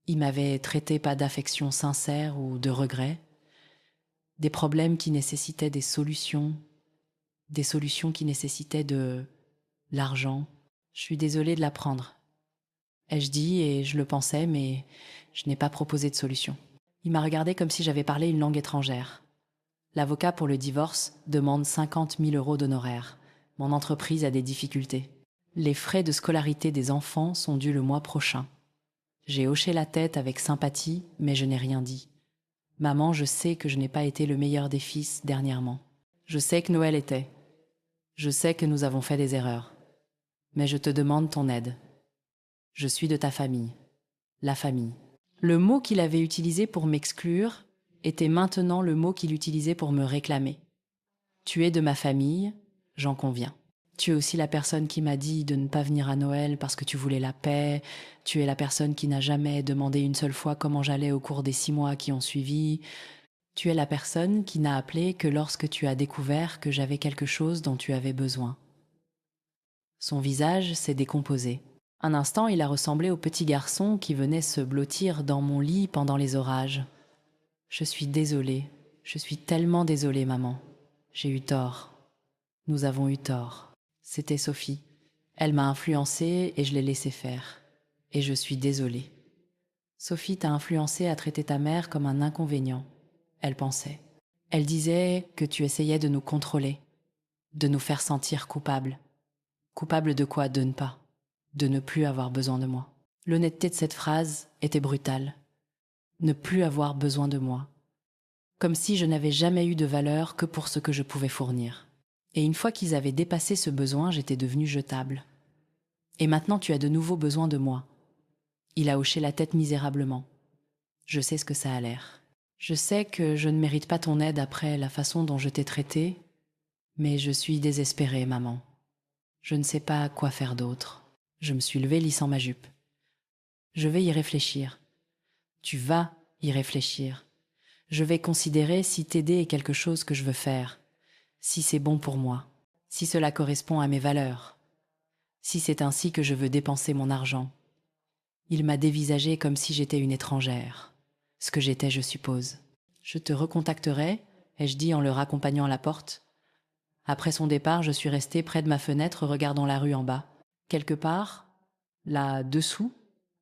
il m'avait traité, pas d'affection sincère ou de regret, des problèmes qui nécessitaient des solutions qui nécessitaient de l'argent. Je suis désolée de l'apprendre, ai-je dit, et je le pensais, mais je n'ai pas proposé de solution. Il m'a regardé comme si j'avais parlé une langue étrangère. L'avocat pour le divorce demande 50 000 € d'honoraires. Mon entreprise a des difficultés. Les frais de scolarité des enfants sont dus le mois prochain. J'ai hoché la tête avec sympathie, mais je n'ai rien dit. Maman, je sais que je n'ai pas été le meilleur des fils dernièrement. Je sais que Noël était. Je sais que nous avons fait des erreurs. Mais je te demande ton aide. Je suis de ta famille. La famille. Le mot qu'il avait utilisé pour m'exclure était maintenant le mot qu'il utilisait pour me réclamer. Tu es de ma famille, j'en conviens. Tu es aussi la personne qui m'a dit de ne pas venir à Noël parce que tu voulais la paix. Tu es la personne qui n'a jamais demandé une seule fois comment j'allais au cours des 6 mois qui ont suivi. Tu es la personne qui n'a appelé que lorsque tu as découvert que j'avais quelque chose dont tu avais besoin. Son visage s'est décomposé. Un instant, il a ressemblé au petit garçon qui venait se blottir dans mon lit pendant les orages. Je suis désolée. Je suis tellement désolée, maman. J'ai eu tort. Nous avons eu tort. C'était Sophie. Elle m'a influencée et je l'ai laissée faire. Et je suis désolée. Sophie t'a influencé à traiter ta mère comme un inconvénient. Elle pensait. Elle disait que tu essayais de nous contrôler, de nous faire sentir coupables. Coupables de quoi? De ne pas. De ne plus avoir besoin de moi. L'honnêteté de cette phrase était brutale. Ne plus avoir besoin de moi. Comme si je n'avais jamais eu de valeur que pour ce que je pouvais fournir. Et une fois qu'ils avaient dépassé ce besoin, j'étais devenue jetable. Et maintenant tu as de nouveau besoin de moi. Il a hoché la tête misérablement. Je sais ce que ça a l'air. Je sais que je ne mérite pas ton aide après la façon dont je t'ai traitée, mais je suis désespérée, maman. Je ne sais pas quoi faire d'autre. Je me suis levée lissant ma jupe. Je vais y réfléchir. Tu vas y réfléchir. Je vais considérer si t'aider est quelque chose que je veux faire, si c'est bon pour moi, si cela correspond à mes valeurs, si c'est ainsi que je veux dépenser mon argent. Il m'a dévisagée comme si j'étais une étrangère, ce que j'étais, je suppose. Je te recontacterai, ai-je dit en le raccompagnant à la porte. Après son départ, je suis restée près de ma fenêtre regardant la rue en bas. Quelque part, là dessous,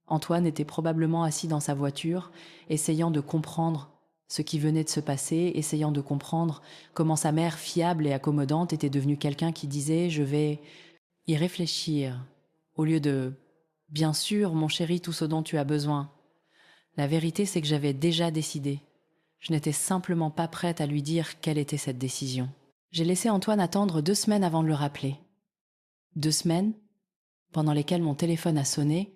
Antoine était probablement assis dans sa voiture, essayant de comprendre ce qui venait de se passer, essayant de comprendre comment sa mère fiable et accommodante était devenue quelqu'un qui disait « je vais y réfléchir » au lieu de « bien sûr, mon chéri, tout ce dont tu as besoin ». La vérité, c'est que j'avais déjà décidé. Je n'étais simplement pas prête à lui dire quelle était cette décision. J'ai laissé Antoine attendre 2 semaines avant de le rappeler. 2 semaines pendant lesquelles mon téléphone a sonné,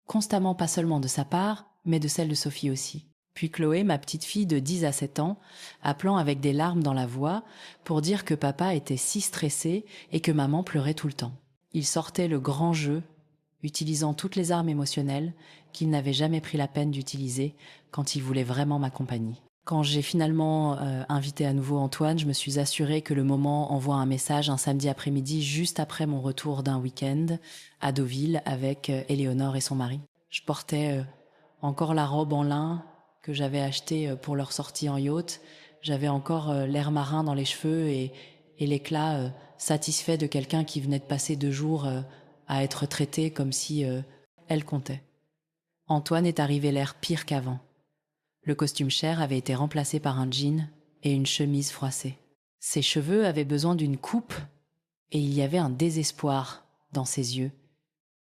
constamment, pas seulement de sa part, mais de celle de Sophie aussi. Puis Chloé, ma petite fille de 10 à 7 ans, appelant avec des larmes dans la voix pour dire que papa était si stressé et que maman pleurait tout le temps. Il sortait le grand jeu, utilisant toutes les armes émotionnelles qu'il n'avait jamais pris la peine d'utiliser quand il voulait vraiment ma compagnie. Quand j'ai finalement invité à nouveau Antoine, je me suis assurée que le moment envoie un message un samedi après-midi juste après mon retour d'un week-end à Deauville avec Éléonore et son mari. Je portais encore la robe en lin que j'avais achetée pour leur sortie en yacht. J'avais encore l'air marin dans les cheveux et l'éclat satisfait de quelqu'un qui venait de passer 2 jours à être traité comme si elle comptait. Antoine est arrivé l'air pire qu'avant. Le costume cher avait été remplacé par un jean et une chemise froissée. Ses cheveux avaient besoin d'une coupe et il y avait un désespoir dans ses yeux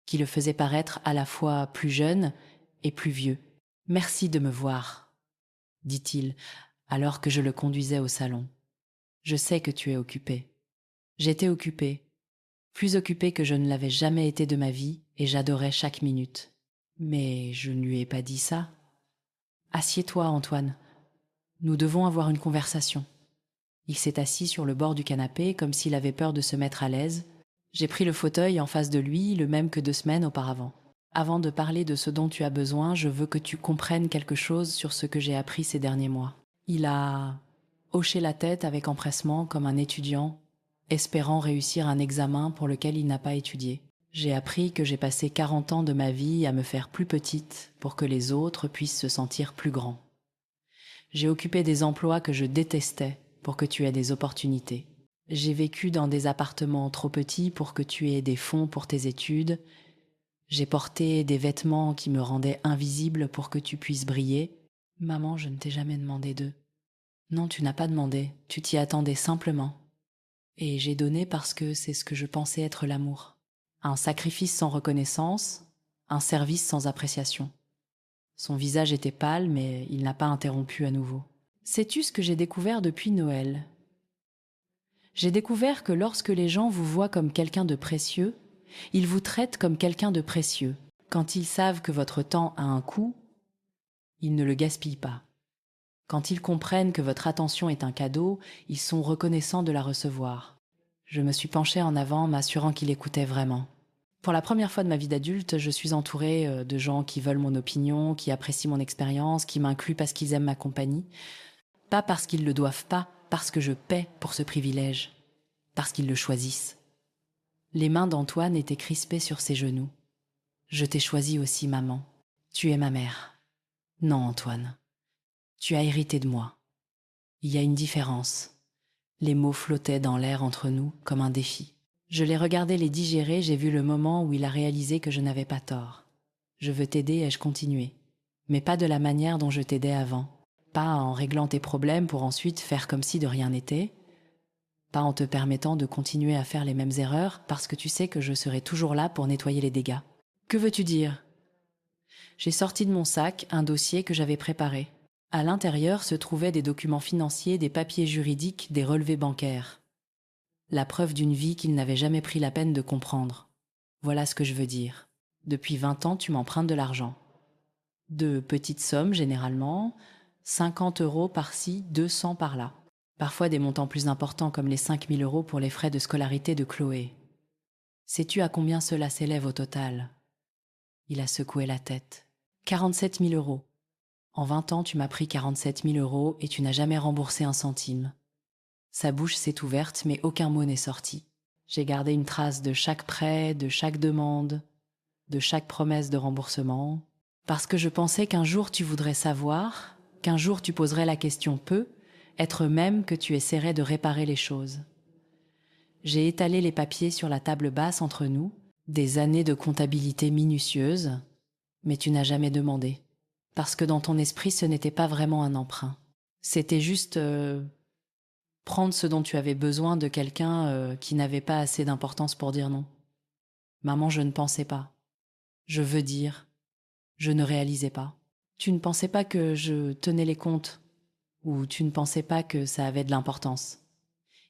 qui le faisait paraître à la fois plus jeune et plus vieux. « Merci de me voir », dit-il alors que je le conduisais au salon. « Je sais que tu es occupé. » J'étais occupée, plus occupée que je ne l'avais jamais été de ma vie et j'adorais chaque minute. Mais je ne lui ai pas dit ça. « Assieds-toi, Antoine. Nous devons avoir une conversation. » Il s'est assis sur le bord du canapé comme s'il avait peur de se mettre à l'aise. J'ai pris le fauteuil en face de lui, le même que 2 semaines auparavant. Avant de parler de ce dont tu as besoin, je veux que tu comprennes quelque chose sur ce que j'ai appris ces derniers mois. Il a hoché la tête avec empressement comme un étudiant, espérant réussir un examen pour lequel il n'a pas étudié. J'ai appris que j'ai passé 40 ans de ma vie à me faire plus petite pour que les autres puissent se sentir plus grands. J'ai occupé des emplois que je détestais pour que tu aies des opportunités. J'ai vécu dans des appartements trop petits pour que tu aies des fonds pour tes études. J'ai porté des vêtements qui me rendaient invisible pour que tu puisses briller. Maman, je ne t'ai jamais demandé d'eux. Non, tu n'as pas demandé, tu t'y attendais simplement. Et j'ai donné parce que c'est ce que je pensais être l'amour. Un sacrifice sans reconnaissance, un service sans appréciation. Son visage était pâle, mais il n'a pas interrompu à nouveau. Sais-tu ce que j'ai découvert depuis Noël ? J'ai découvert que lorsque les gens vous voient comme quelqu'un de précieux, ils vous traitent comme quelqu'un de précieux. Quand ils savent que votre temps a un coût, ils ne le gaspillent pas. Quand ils comprennent que votre attention est un cadeau, ils sont reconnaissants de la recevoir. Je me suis penchée en avant, m'assurant qu'il écoutait vraiment. Pour la première fois de ma vie d'adulte, je suis entourée de gens qui veulent mon opinion, qui apprécient mon expérience, qui m'incluent parce qu'ils aiment ma compagnie. Pas parce qu'ils le doivent pas, parce que je paie pour ce privilège, parce qu'ils le choisissent. Les mains d'Antoine étaient crispées sur ses genoux. Je t'ai choisi aussi, maman. Tu es ma mère. Non, Antoine. Tu as hérité de moi. Il y a une différence. Les mots flottaient dans l'air entre nous comme un défi. Je l'ai regardé les digérer, j'ai vu le moment où il a réalisé que je n'avais pas tort. Je veux t'aider, ai-je continué. Mais pas de la manière dont je t'aidais avant. Pas en réglant tes problèmes pour ensuite faire comme si de rien n'était. Pas en te permettant de continuer à faire les mêmes erreurs parce que tu sais que je serai toujours là pour nettoyer les dégâts. Que veux-tu dire ? J'ai sorti de mon sac un dossier que j'avais préparé. À l'intérieur se trouvaient des documents financiers, des papiers juridiques, des relevés bancaires. La preuve d'une vie qu'il n'avait jamais pris la peine de comprendre. Voilà ce que je veux dire. Depuis 20 ans, tu m'empruntes de l'argent. De petites sommes, généralement, 50 € par-ci, 200 par-là. Parfois des montants plus importants comme les 5 000 € pour les frais de scolarité de Chloé. Sais-tu à combien cela s'élève au total ? Il a secoué la tête. 47 000 €. En 20 ans, tu m'as pris 47 000 € et tu n'as jamais remboursé un centime. Sa bouche s'est ouverte, mais aucun mot n'est sorti. J'ai gardé une trace de chaque prêt, de chaque demande, de chaque promesse de remboursement, parce que je pensais qu'un jour tu voudrais savoir, qu'un jour tu poserais la question être même que tu essaierais de réparer les choses. J'ai étalé les papiers sur la table basse entre nous, des années de comptabilité minutieuse, mais tu n'as jamais demandé. Parce que dans ton esprit, ce n'était pas vraiment un emprunt. C'était juste prendre ce dont tu avais besoin de quelqu'un qui n'avait pas assez d'importance pour dire non. Maman, je ne pensais pas. Je veux dire, je ne réalisais pas. Tu ne pensais pas que je tenais les comptes, ou tu ne pensais pas que ça avait de l'importance.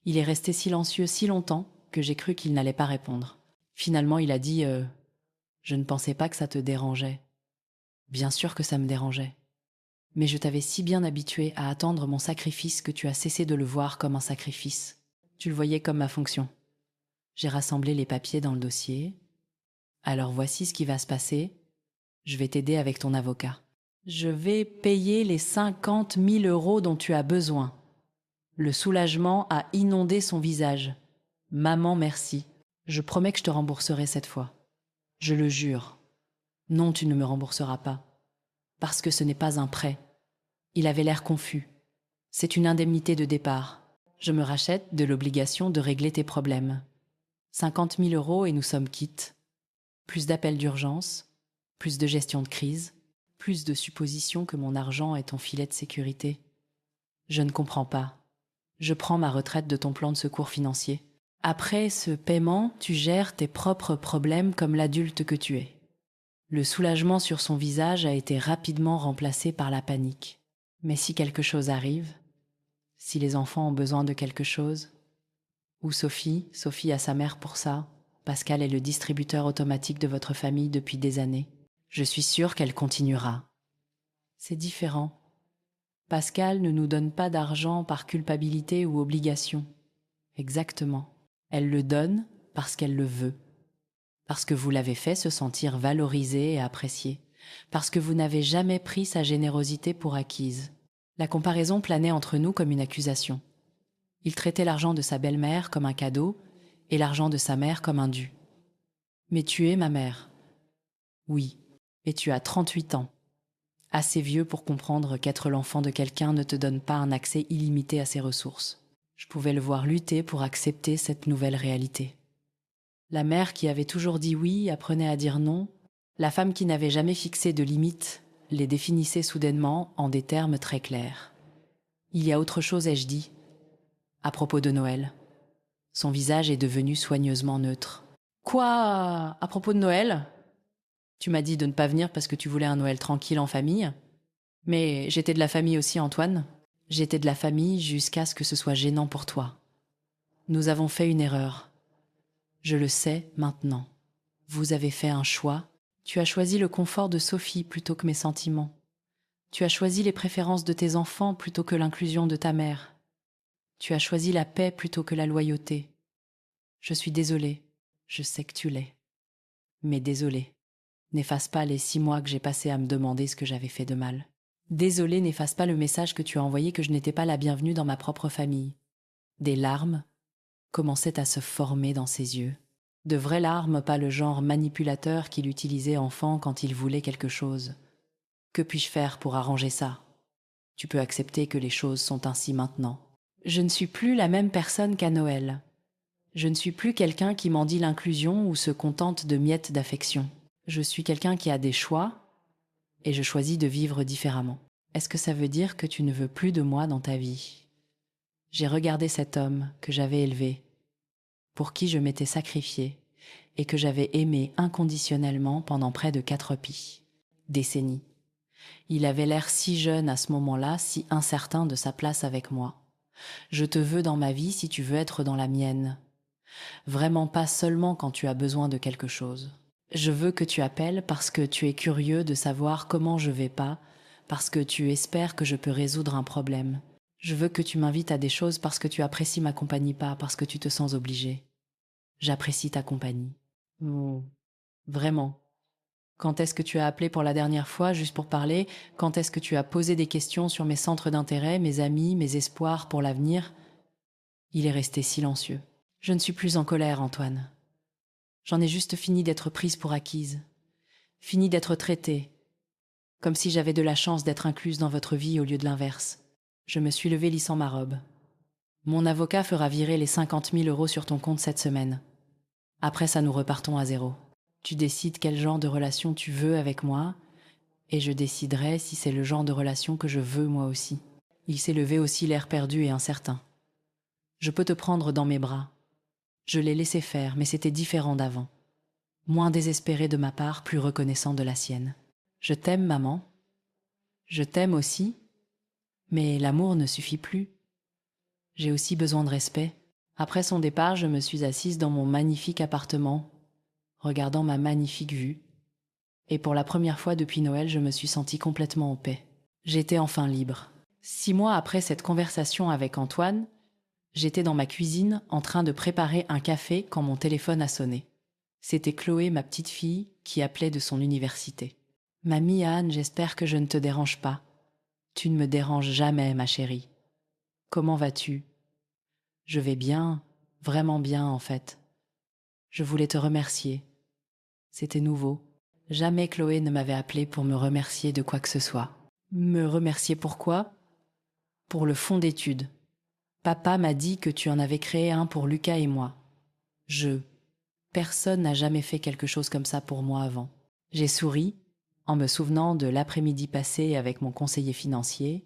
Il est resté silencieux si longtemps que j'ai cru qu'il n'allait pas répondre. Finalement, il a dit je ne pensais pas que ça te dérangeait. Bien sûr que ça me dérangeait. Mais je t'avais si bien habitué à attendre mon sacrifice que tu as cessé de le voir comme un sacrifice. Tu le voyais comme ma fonction. J'ai rassemblé les papiers dans le dossier. Alors voici ce qui va se passer. Je vais t'aider avec ton avocat. Je vais payer les 50 000 € dont tu as besoin. Le soulagement a inondé son visage. Maman, merci. Je promets que je te rembourserai cette fois. Je le jure. Non, tu ne me rembourseras pas. Parce que ce n'est pas un prêt. Il avait l'air confus. C'est une indemnité de départ. Je me rachète de l'obligation de régler tes problèmes. 50 000 € et nous sommes quittes. Plus d'appels d'urgence, plus de gestion de crise, plus de suppositions que mon argent est ton filet de sécurité. Je ne comprends pas. Je prends ma retraite de ton plan de secours financier. Après ce paiement, tu gères tes propres problèmes comme l'adulte que tu es. Le soulagement sur son visage a été rapidement remplacé par la panique. Mais si quelque chose arrive, si les enfants ont besoin de quelque chose, ou Sophie a sa mère pour ça, Pascal est le distributeur automatique de votre famille depuis des années, je suis sûre qu'elle continuera. C'est différent. Pascal ne nous donne pas d'argent par culpabilité ou obligation. Exactement. Elle le donne parce qu'elle le veut. Parce que vous l'avez fait se sentir valorisé et apprécié. Parce que vous n'avez jamais pris sa générosité pour acquise. La comparaison planait entre nous comme une accusation. Il traitait l'argent de sa belle-mère comme un cadeau et l'argent de sa mère comme un dû. Mais tu es ma mère. Oui, et tu as 38 ans. Assez vieux pour comprendre qu'être l'enfant de quelqu'un ne te donne pas un accès illimité à ses ressources. Je pouvais le voir lutter pour accepter cette nouvelle réalité. La mère qui avait toujours dit oui apprenait à dire non. La femme qui n'avait jamais fixé de limites les définissait soudainement en des termes très clairs. Il y a autre chose, ai-je dit, à propos de Noël. Son visage est devenu soigneusement neutre. Quoi? À propos de Noël? Tu m'as dit de ne pas venir parce que tu voulais un Noël tranquille en famille. Mais j'étais de la famille aussi, Antoine. J'étais de la famille jusqu'à ce que ce soit gênant pour toi. Nous avons fait une erreur. Je le sais maintenant. Vous avez fait un choix. Tu as choisi le confort de Sophie plutôt que mes sentiments. Tu as choisi les préférences de tes enfants plutôt que l'inclusion de ta mère. Tu as choisi la paix plutôt que la loyauté. Je suis désolée. Je sais que tu l'es. Mais désolée. N'efface pas les 6 mois que j'ai passés à me demander ce que j'avais fait de mal. Désolée n'efface pas le message que tu as envoyé que je n'étais pas la bienvenue dans ma propre famille. Des larmes commençaient à se former dans ses yeux. De vraies larmes, pas le genre manipulateur qu'il utilisait enfant quand il voulait quelque chose. Que puis-je faire pour arranger ça? Tu peux accepter que les choses sont ainsi maintenant. Je ne suis plus la même personne qu'à Noël. Je ne suis plus quelqu'un qui mendie l'inclusion ou se contente de miettes d'affection. Je suis quelqu'un qui a des choix et je choisis de vivre différemment. Est-ce que ça veut dire que tu ne veux plus de moi dans ta vie? J'ai regardé cet homme que j'avais élevé, pour qui je m'étais sacrifiée et que j'avais aimé inconditionnellement pendant près de 4 décennies. Il avait l'air si jeune à ce moment-là, si incertain de sa place avec moi. Je te veux dans ma vie si tu veux être dans la mienne. Vraiment pas seulement quand tu as besoin de quelque chose. Je veux que tu appelles parce que tu es curieux de savoir comment je vais pas, parce que tu espères que je peux résoudre un problème. Je veux que tu m'invites à des choses parce que tu apprécies ma compagnie, pas parce que tu te sens obligé. J'apprécie ta compagnie. Oh, vraiment. Quand est-ce que tu as appelé pour la dernière fois, juste pour parler? Quand est-ce que tu as posé des questions sur mes centres d'intérêt, mes amis, mes espoirs pour l'avenir? Il est resté silencieux. Je ne suis plus en colère, Antoine. J'en ai juste fini d'être prise pour acquise. Fini d'être traitée. Comme si j'avais de la chance d'être incluse dans votre vie au lieu de l'inverse. Je me suis levée lissant ma robe. Mon avocat fera virer les 50 000 € sur ton compte cette semaine. Après ça, nous repartons à zéro. Tu décides quel genre de relation tu veux avec moi, et je déciderai si c'est le genre de relation que je veux moi aussi. Il s'est levé aussi l'air perdu et incertain. Je peux te prendre dans mes bras. Je l'ai laissé faire, mais c'était différent d'avant. Moins désespéré de ma part, plus reconnaissant de la sienne. Je t'aime, maman. Je t'aime aussi, mais l'amour ne suffit plus. J'ai aussi besoin de respect. Après son départ, je me suis assise dans mon magnifique appartement, regardant ma magnifique vue. Et pour la première fois depuis Noël, je me suis sentie complètement en paix. J'étais enfin libre. 6 mois après cette conversation avec Antoine, j'étais dans ma cuisine en train de préparer un café quand mon téléphone a sonné. C'était Chloé, ma petite fille, qui appelait de son université. « Mamie Anne, j'espère que je ne te dérange pas. Tu ne me déranges jamais, ma chérie. Comment vas-tu ? » Je vais bien, vraiment bien en fait. Je voulais te remercier. C'était nouveau. Jamais Chloé ne m'avait appelé pour me remercier de quoi que ce soit. Me remercier pourquoi ? Pour le fonds d'études. Papa m'a dit que tu en avais créé un pour Lucas et moi. Personne n'a jamais fait quelque chose comme ça pour moi avant. J'ai souri, en me souvenant de l'après-midi passé avec mon conseiller financier,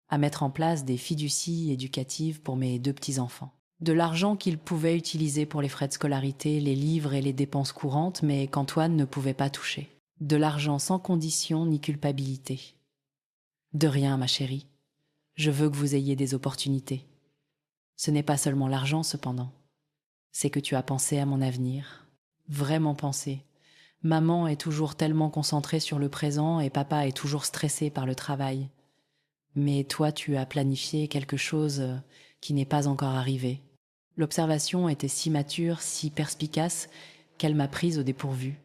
à mettre en place des fiducies éducatives pour mes 2 petits-enfants. De l'argent qu'il pouvait utiliser pour les frais de scolarité, les livres et les dépenses courantes, mais qu'Antoine ne pouvait pas toucher. De l'argent sans condition ni culpabilité. De rien, ma chérie. Je veux que vous ayez des opportunités. Ce n'est pas seulement l'argent, cependant. C'est que tu as pensé à mon avenir. Vraiment pensé. Maman est toujours tellement concentrée sur le présent et papa est toujours stressé par le travail. Mais toi, tu as planifié quelque chose qui n'est pas encore arrivé. L'observation était si mature, si perspicace, qu'elle m'a prise au dépourvu.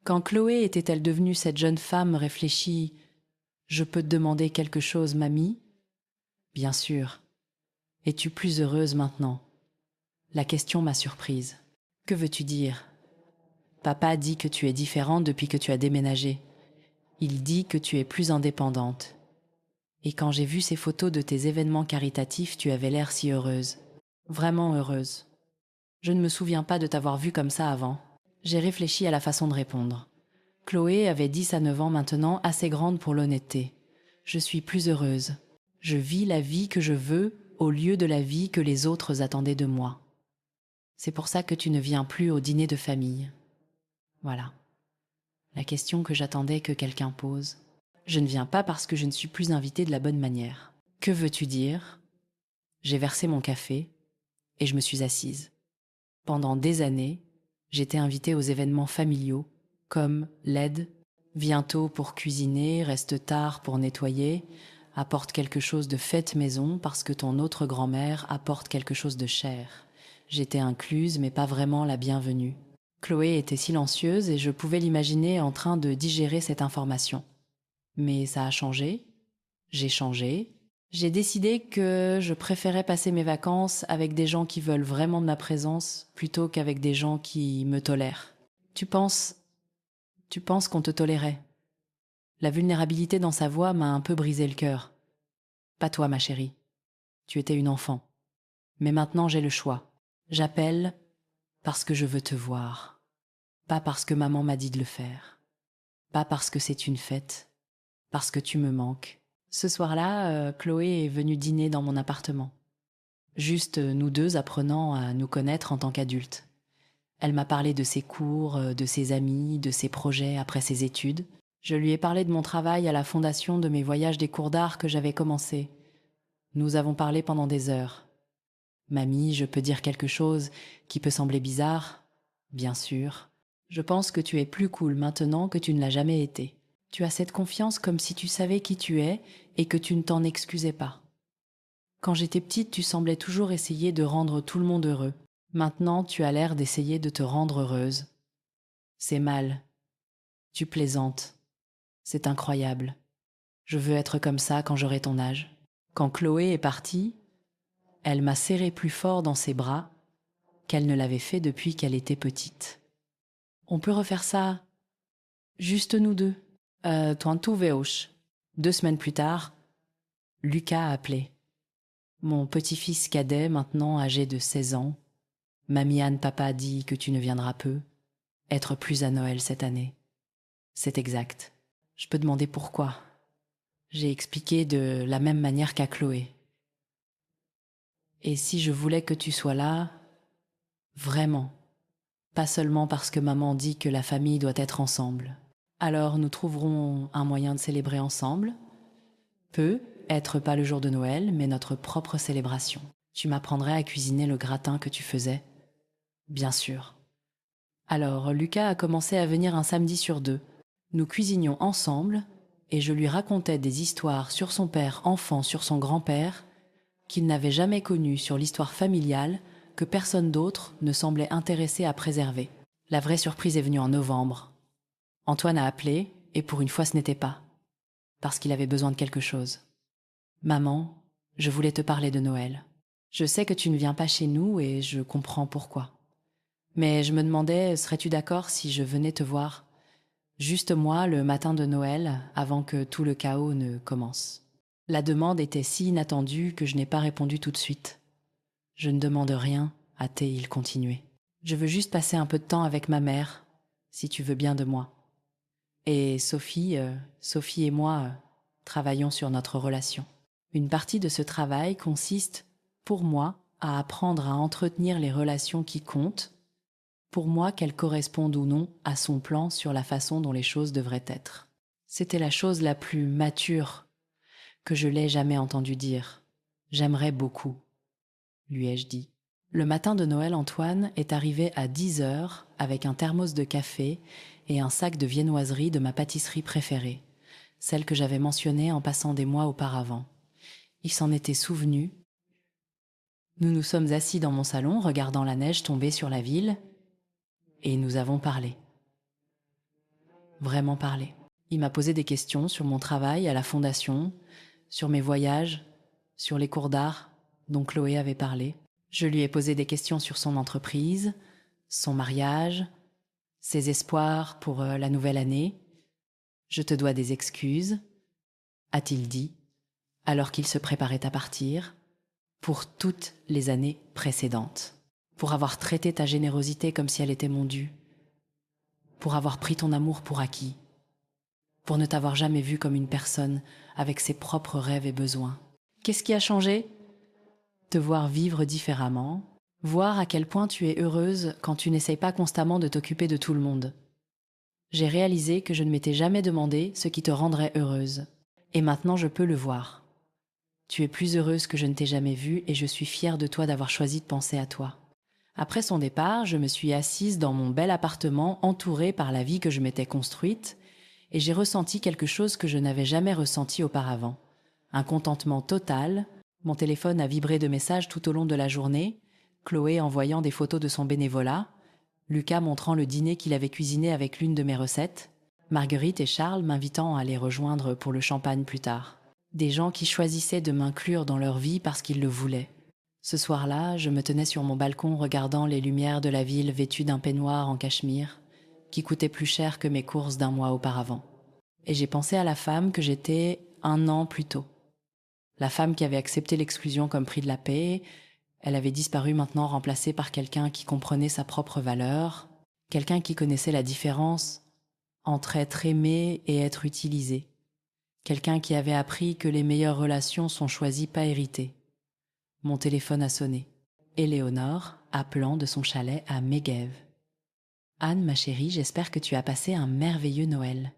Quand Chloé était-elle devenue cette jeune femme réfléchie « Je peux te demander quelque chose, mamie ?» Bien sûr. Es-tu plus heureuse maintenant? La question m'a surprise. Que veux-tu dire? Papa dit que tu es différente depuis que tu as déménagé. Il dit que tu es plus indépendante. Et quand j'ai vu ces photos de tes événements caritatifs, tu avais l'air si heureuse. Vraiment heureuse. Je ne me souviens pas de t'avoir vue comme ça avant. J'ai réfléchi à la façon de répondre. Chloé avait 10 à 9 ans maintenant, assez grande pour l'honnêteté. Je suis plus heureuse. Je vis la vie que je veux au lieu de la vie que les autres attendaient de moi. C'est pour ça que tu ne viens plus au dîner de famille. Voilà. La question que j'attendais que quelqu'un pose. Je ne viens pas parce que je ne suis plus invitée de la bonne manière. Que veux-tu dire? J'ai versé mon café et je me suis assise. Pendant des années, j'étais invitée aux événements familiaux, comme l'aide, viens tôt pour cuisiner, reste tard pour nettoyer, apporte quelque chose de fête maison parce que ton autre grand-mère apporte quelque chose de cher. J'étais incluse mais pas vraiment la bienvenue. Chloé était silencieuse et je pouvais l'imaginer en train de digérer cette information. Mais ça a changé, j'ai changé. J'ai décidé que je préférais passer mes vacances avec des gens qui veulent vraiment de ma présence plutôt qu'avec des gens qui me tolèrent. Tu penses qu'on te tolérait? La vulnérabilité dans sa voix m'a un peu brisé le cœur. Pas toi, ma chérie. Tu étais une enfant. Mais maintenant j'ai le choix. J'appelle parce que je veux te voir. Pas parce que maman m'a dit de le faire. Pas parce que c'est une fête. Parce que tu me manques. Ce soir-là, Chloé est venue dîner dans mon appartement. Juste nous deux apprenant à nous connaître en tant qu'adultes. Elle m'a parlé de ses cours, de ses amis, de ses projets après ses études. Je lui ai parlé de mon travail à la fondation de mes voyages des cours d'art que j'avais commencé. Nous avons parlé pendant des heures. Mamie, je peux dire quelque chose qui peut sembler bizarre? Bien sûr. Je pense que tu es plus cool maintenant que tu ne l'as jamais été. Tu as cette confiance comme si tu savais qui tu es et que tu ne t'en excusais pas. Quand j'étais petite, tu semblais toujours essayer de rendre tout le monde heureux. Maintenant, tu as l'air d'essayer de te rendre heureuse. C'est mal. Tu plaisantes. C'est incroyable. Je veux être comme ça quand j'aurai ton âge. Quand Chloé est partie, elle m'a serré plus fort dans ses bras qu'elle ne l'avait fait depuis qu'elle était petite. On peut refaire ça, juste nous deux. Toi tout veoche. 2 semaines plus tard, Lucas a appelé. Mon petit-fils cadet, maintenant âgé de 16 ans. Mamie Anne, papa a dit que tu ne viendras peu. Être plus à Noël cette année. C'est exact. Je peux demander pourquoi. J'ai expliqué de la même manière qu'à Chloé. Et si je voulais que tu sois là, vraiment, pas seulement parce que maman dit que la famille doit être ensemble. Alors nous trouverons un moyen de célébrer ensemble. Être pas le jour de Noël, mais notre propre célébration. Tu m'apprendrais à cuisiner le gratin que tu faisais? Bien sûr. Alors Lucas a commencé à venir un samedi sur 2. Nous cuisinions ensemble et je lui racontais des histoires sur son père enfant, sur son grand-père, qu'il n'avait jamais connu, sur l'histoire familiale que personne d'autre ne semblait intéressé à préserver. La vraie surprise est venue en novembre. Antoine a appelé et pour une fois ce n'était pas. Parce qu'il avait besoin de quelque chose. Maman, je voulais te parler de Noël. Je sais que tu ne viens pas chez nous et je comprends pourquoi. Mais je me demandais, serais-tu d'accord si je venais te voir, juste moi, le matin de Noël, avant que tout le chaos ne commence? La demande était si inattendue que je n'ai pas répondu tout de suite. Je ne demande rien, a-t-il continué. Je veux juste passer un peu de temps avec ma mère, si tu veux bien de moi. Et Sophie et moi travaillons sur notre relation. Une partie de ce travail consiste, pour moi, à apprendre à entretenir les relations qui comptent, pour moi qu'elles correspondent ou non à son plan sur la façon dont les choses devraient être. C'était la chose la plus mature que je l'ai jamais entendu dire. J'aimerais beaucoup, lui ai-je dit. Le matin de Noël, Antoine est arrivé à 10 heures avec un thermos de café et un sac de viennoiserie de ma pâtisserie préférée, celle que j'avais mentionnée en passant des mois auparavant. Il s'en était souvenu. Nous nous sommes assis dans mon salon, regardant la neige tomber sur la ville, et nous avons parlé. Vraiment parlé. Il m'a posé des questions sur mon travail à la fondation, sur mes voyages, sur les cours d'art dont Chloé avait parlé. Je lui ai posé des questions sur son entreprise, son mariage, ses espoirs pour la nouvelle année. Je te dois des excuses, a-t-il dit, alors qu'il se préparait à partir, pour toutes les années précédentes, pour avoir traité ta générosité comme si elle était mon dû, pour avoir pris ton amour pour acquis, pour ne t'avoir jamais vu comme une personne avec ses propres rêves et besoins. Qu'est-ce qui a changé ? Te voir vivre différemment, voir à quel point tu es heureuse quand tu n'essayes pas constamment de t'occuper de tout le monde. J'ai réalisé que je ne m'étais jamais demandé ce qui te rendrait heureuse. Et maintenant je peux le voir. Tu es plus heureuse que je ne t'ai jamais vue et je suis fière de toi d'avoir choisi de penser à toi. Après son départ, je me suis assise dans mon bel appartement entourée par la vie que je m'étais construite et j'ai ressenti quelque chose que je n'avais jamais ressenti auparavant. Un contentement total. Mon téléphone a vibré de messages tout au long de la journée, Chloé envoyant des photos de son bénévolat, Lucas montrant le dîner qu'il avait cuisiné avec l'une de mes recettes, Marguerite et Charles m'invitant à les rejoindre pour le champagne plus tard. Des gens qui choisissaient de m'inclure dans leur vie parce qu'ils le voulaient. Ce soir-là, je me tenais sur mon balcon regardant les lumières de la ville vêtue d'un peignoir en cachemire, qui coûtait plus cher que mes courses d'un mois auparavant. Et j'ai pensé à la femme que j'étais 1 an plus tôt. La femme qui avait accepté l'exclusion comme prix de la paix, elle avait disparu maintenant remplacée par quelqu'un qui comprenait sa propre valeur, quelqu'un qui connaissait la différence entre être aimé et être utilisé, quelqu'un qui avait appris que les meilleures relations sont choisies pas héritées. Mon téléphone a sonné. Éléonore, appelant de son chalet à Megève. Anne, ma chérie, j'espère que tu as passé un merveilleux Noël.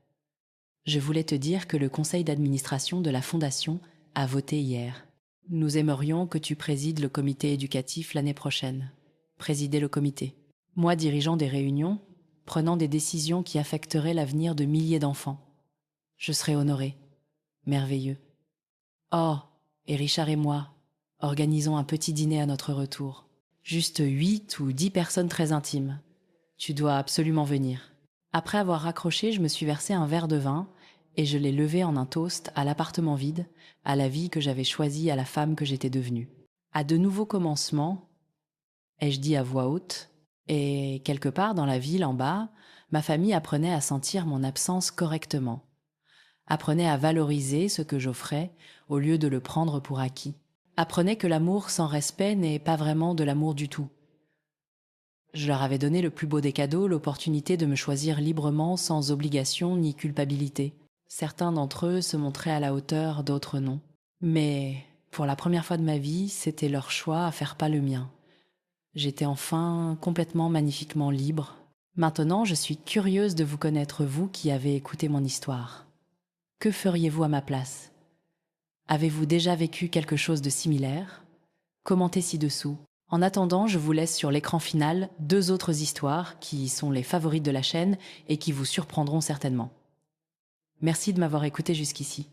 Je voulais te dire que le conseil d'administration de la Fondation a voté hier. Nous aimerions que tu présides le comité éducatif l'année prochaine. Présider le comité. Moi dirigeant des réunions, prenant des décisions qui affecteraient l'avenir de milliers d'enfants. Je serai honorée. Merveilleux. Oh, et Richard et moi, organisons un petit dîner à notre retour. Juste 8 ou 10 personnes très intimes. Tu dois absolument venir. Après avoir raccroché, je me suis versé un verre de vin et je l'ai levé en un toast à l'appartement vide, à la vie que j'avais choisie, à la femme que j'étais devenue. À de nouveaux commencements, ai-je dit à voix haute, et quelque part dans la ville en bas, ma famille apprenait à sentir mon absence correctement. Apprenait à valoriser ce que j'offrais au lieu de le prendre pour acquis. Apprenait que l'amour sans respect n'est pas vraiment de l'amour du tout. Je leur avais donné le plus beau des cadeaux, l'opportunité de me choisir librement, sans obligation ni culpabilité. Certains d'entre eux se montraient à la hauteur, d'autres non. Mais, pour la première fois de ma vie, c'était leur choix à faire pas le mien. J'étais enfin complètement magnifiquement libre. Maintenant, je suis curieuse de vous connaître, vous qui avez écouté mon histoire. Que feriez-vous à ma place ? Avez-vous déjà vécu quelque chose de similaire ? Commentez ci-dessous. En attendant, je vous laisse sur l'écran final 2 autres histoires qui sont les favorites de la chaîne et qui vous surprendront certainement. Merci de m'avoir écouté jusqu'ici.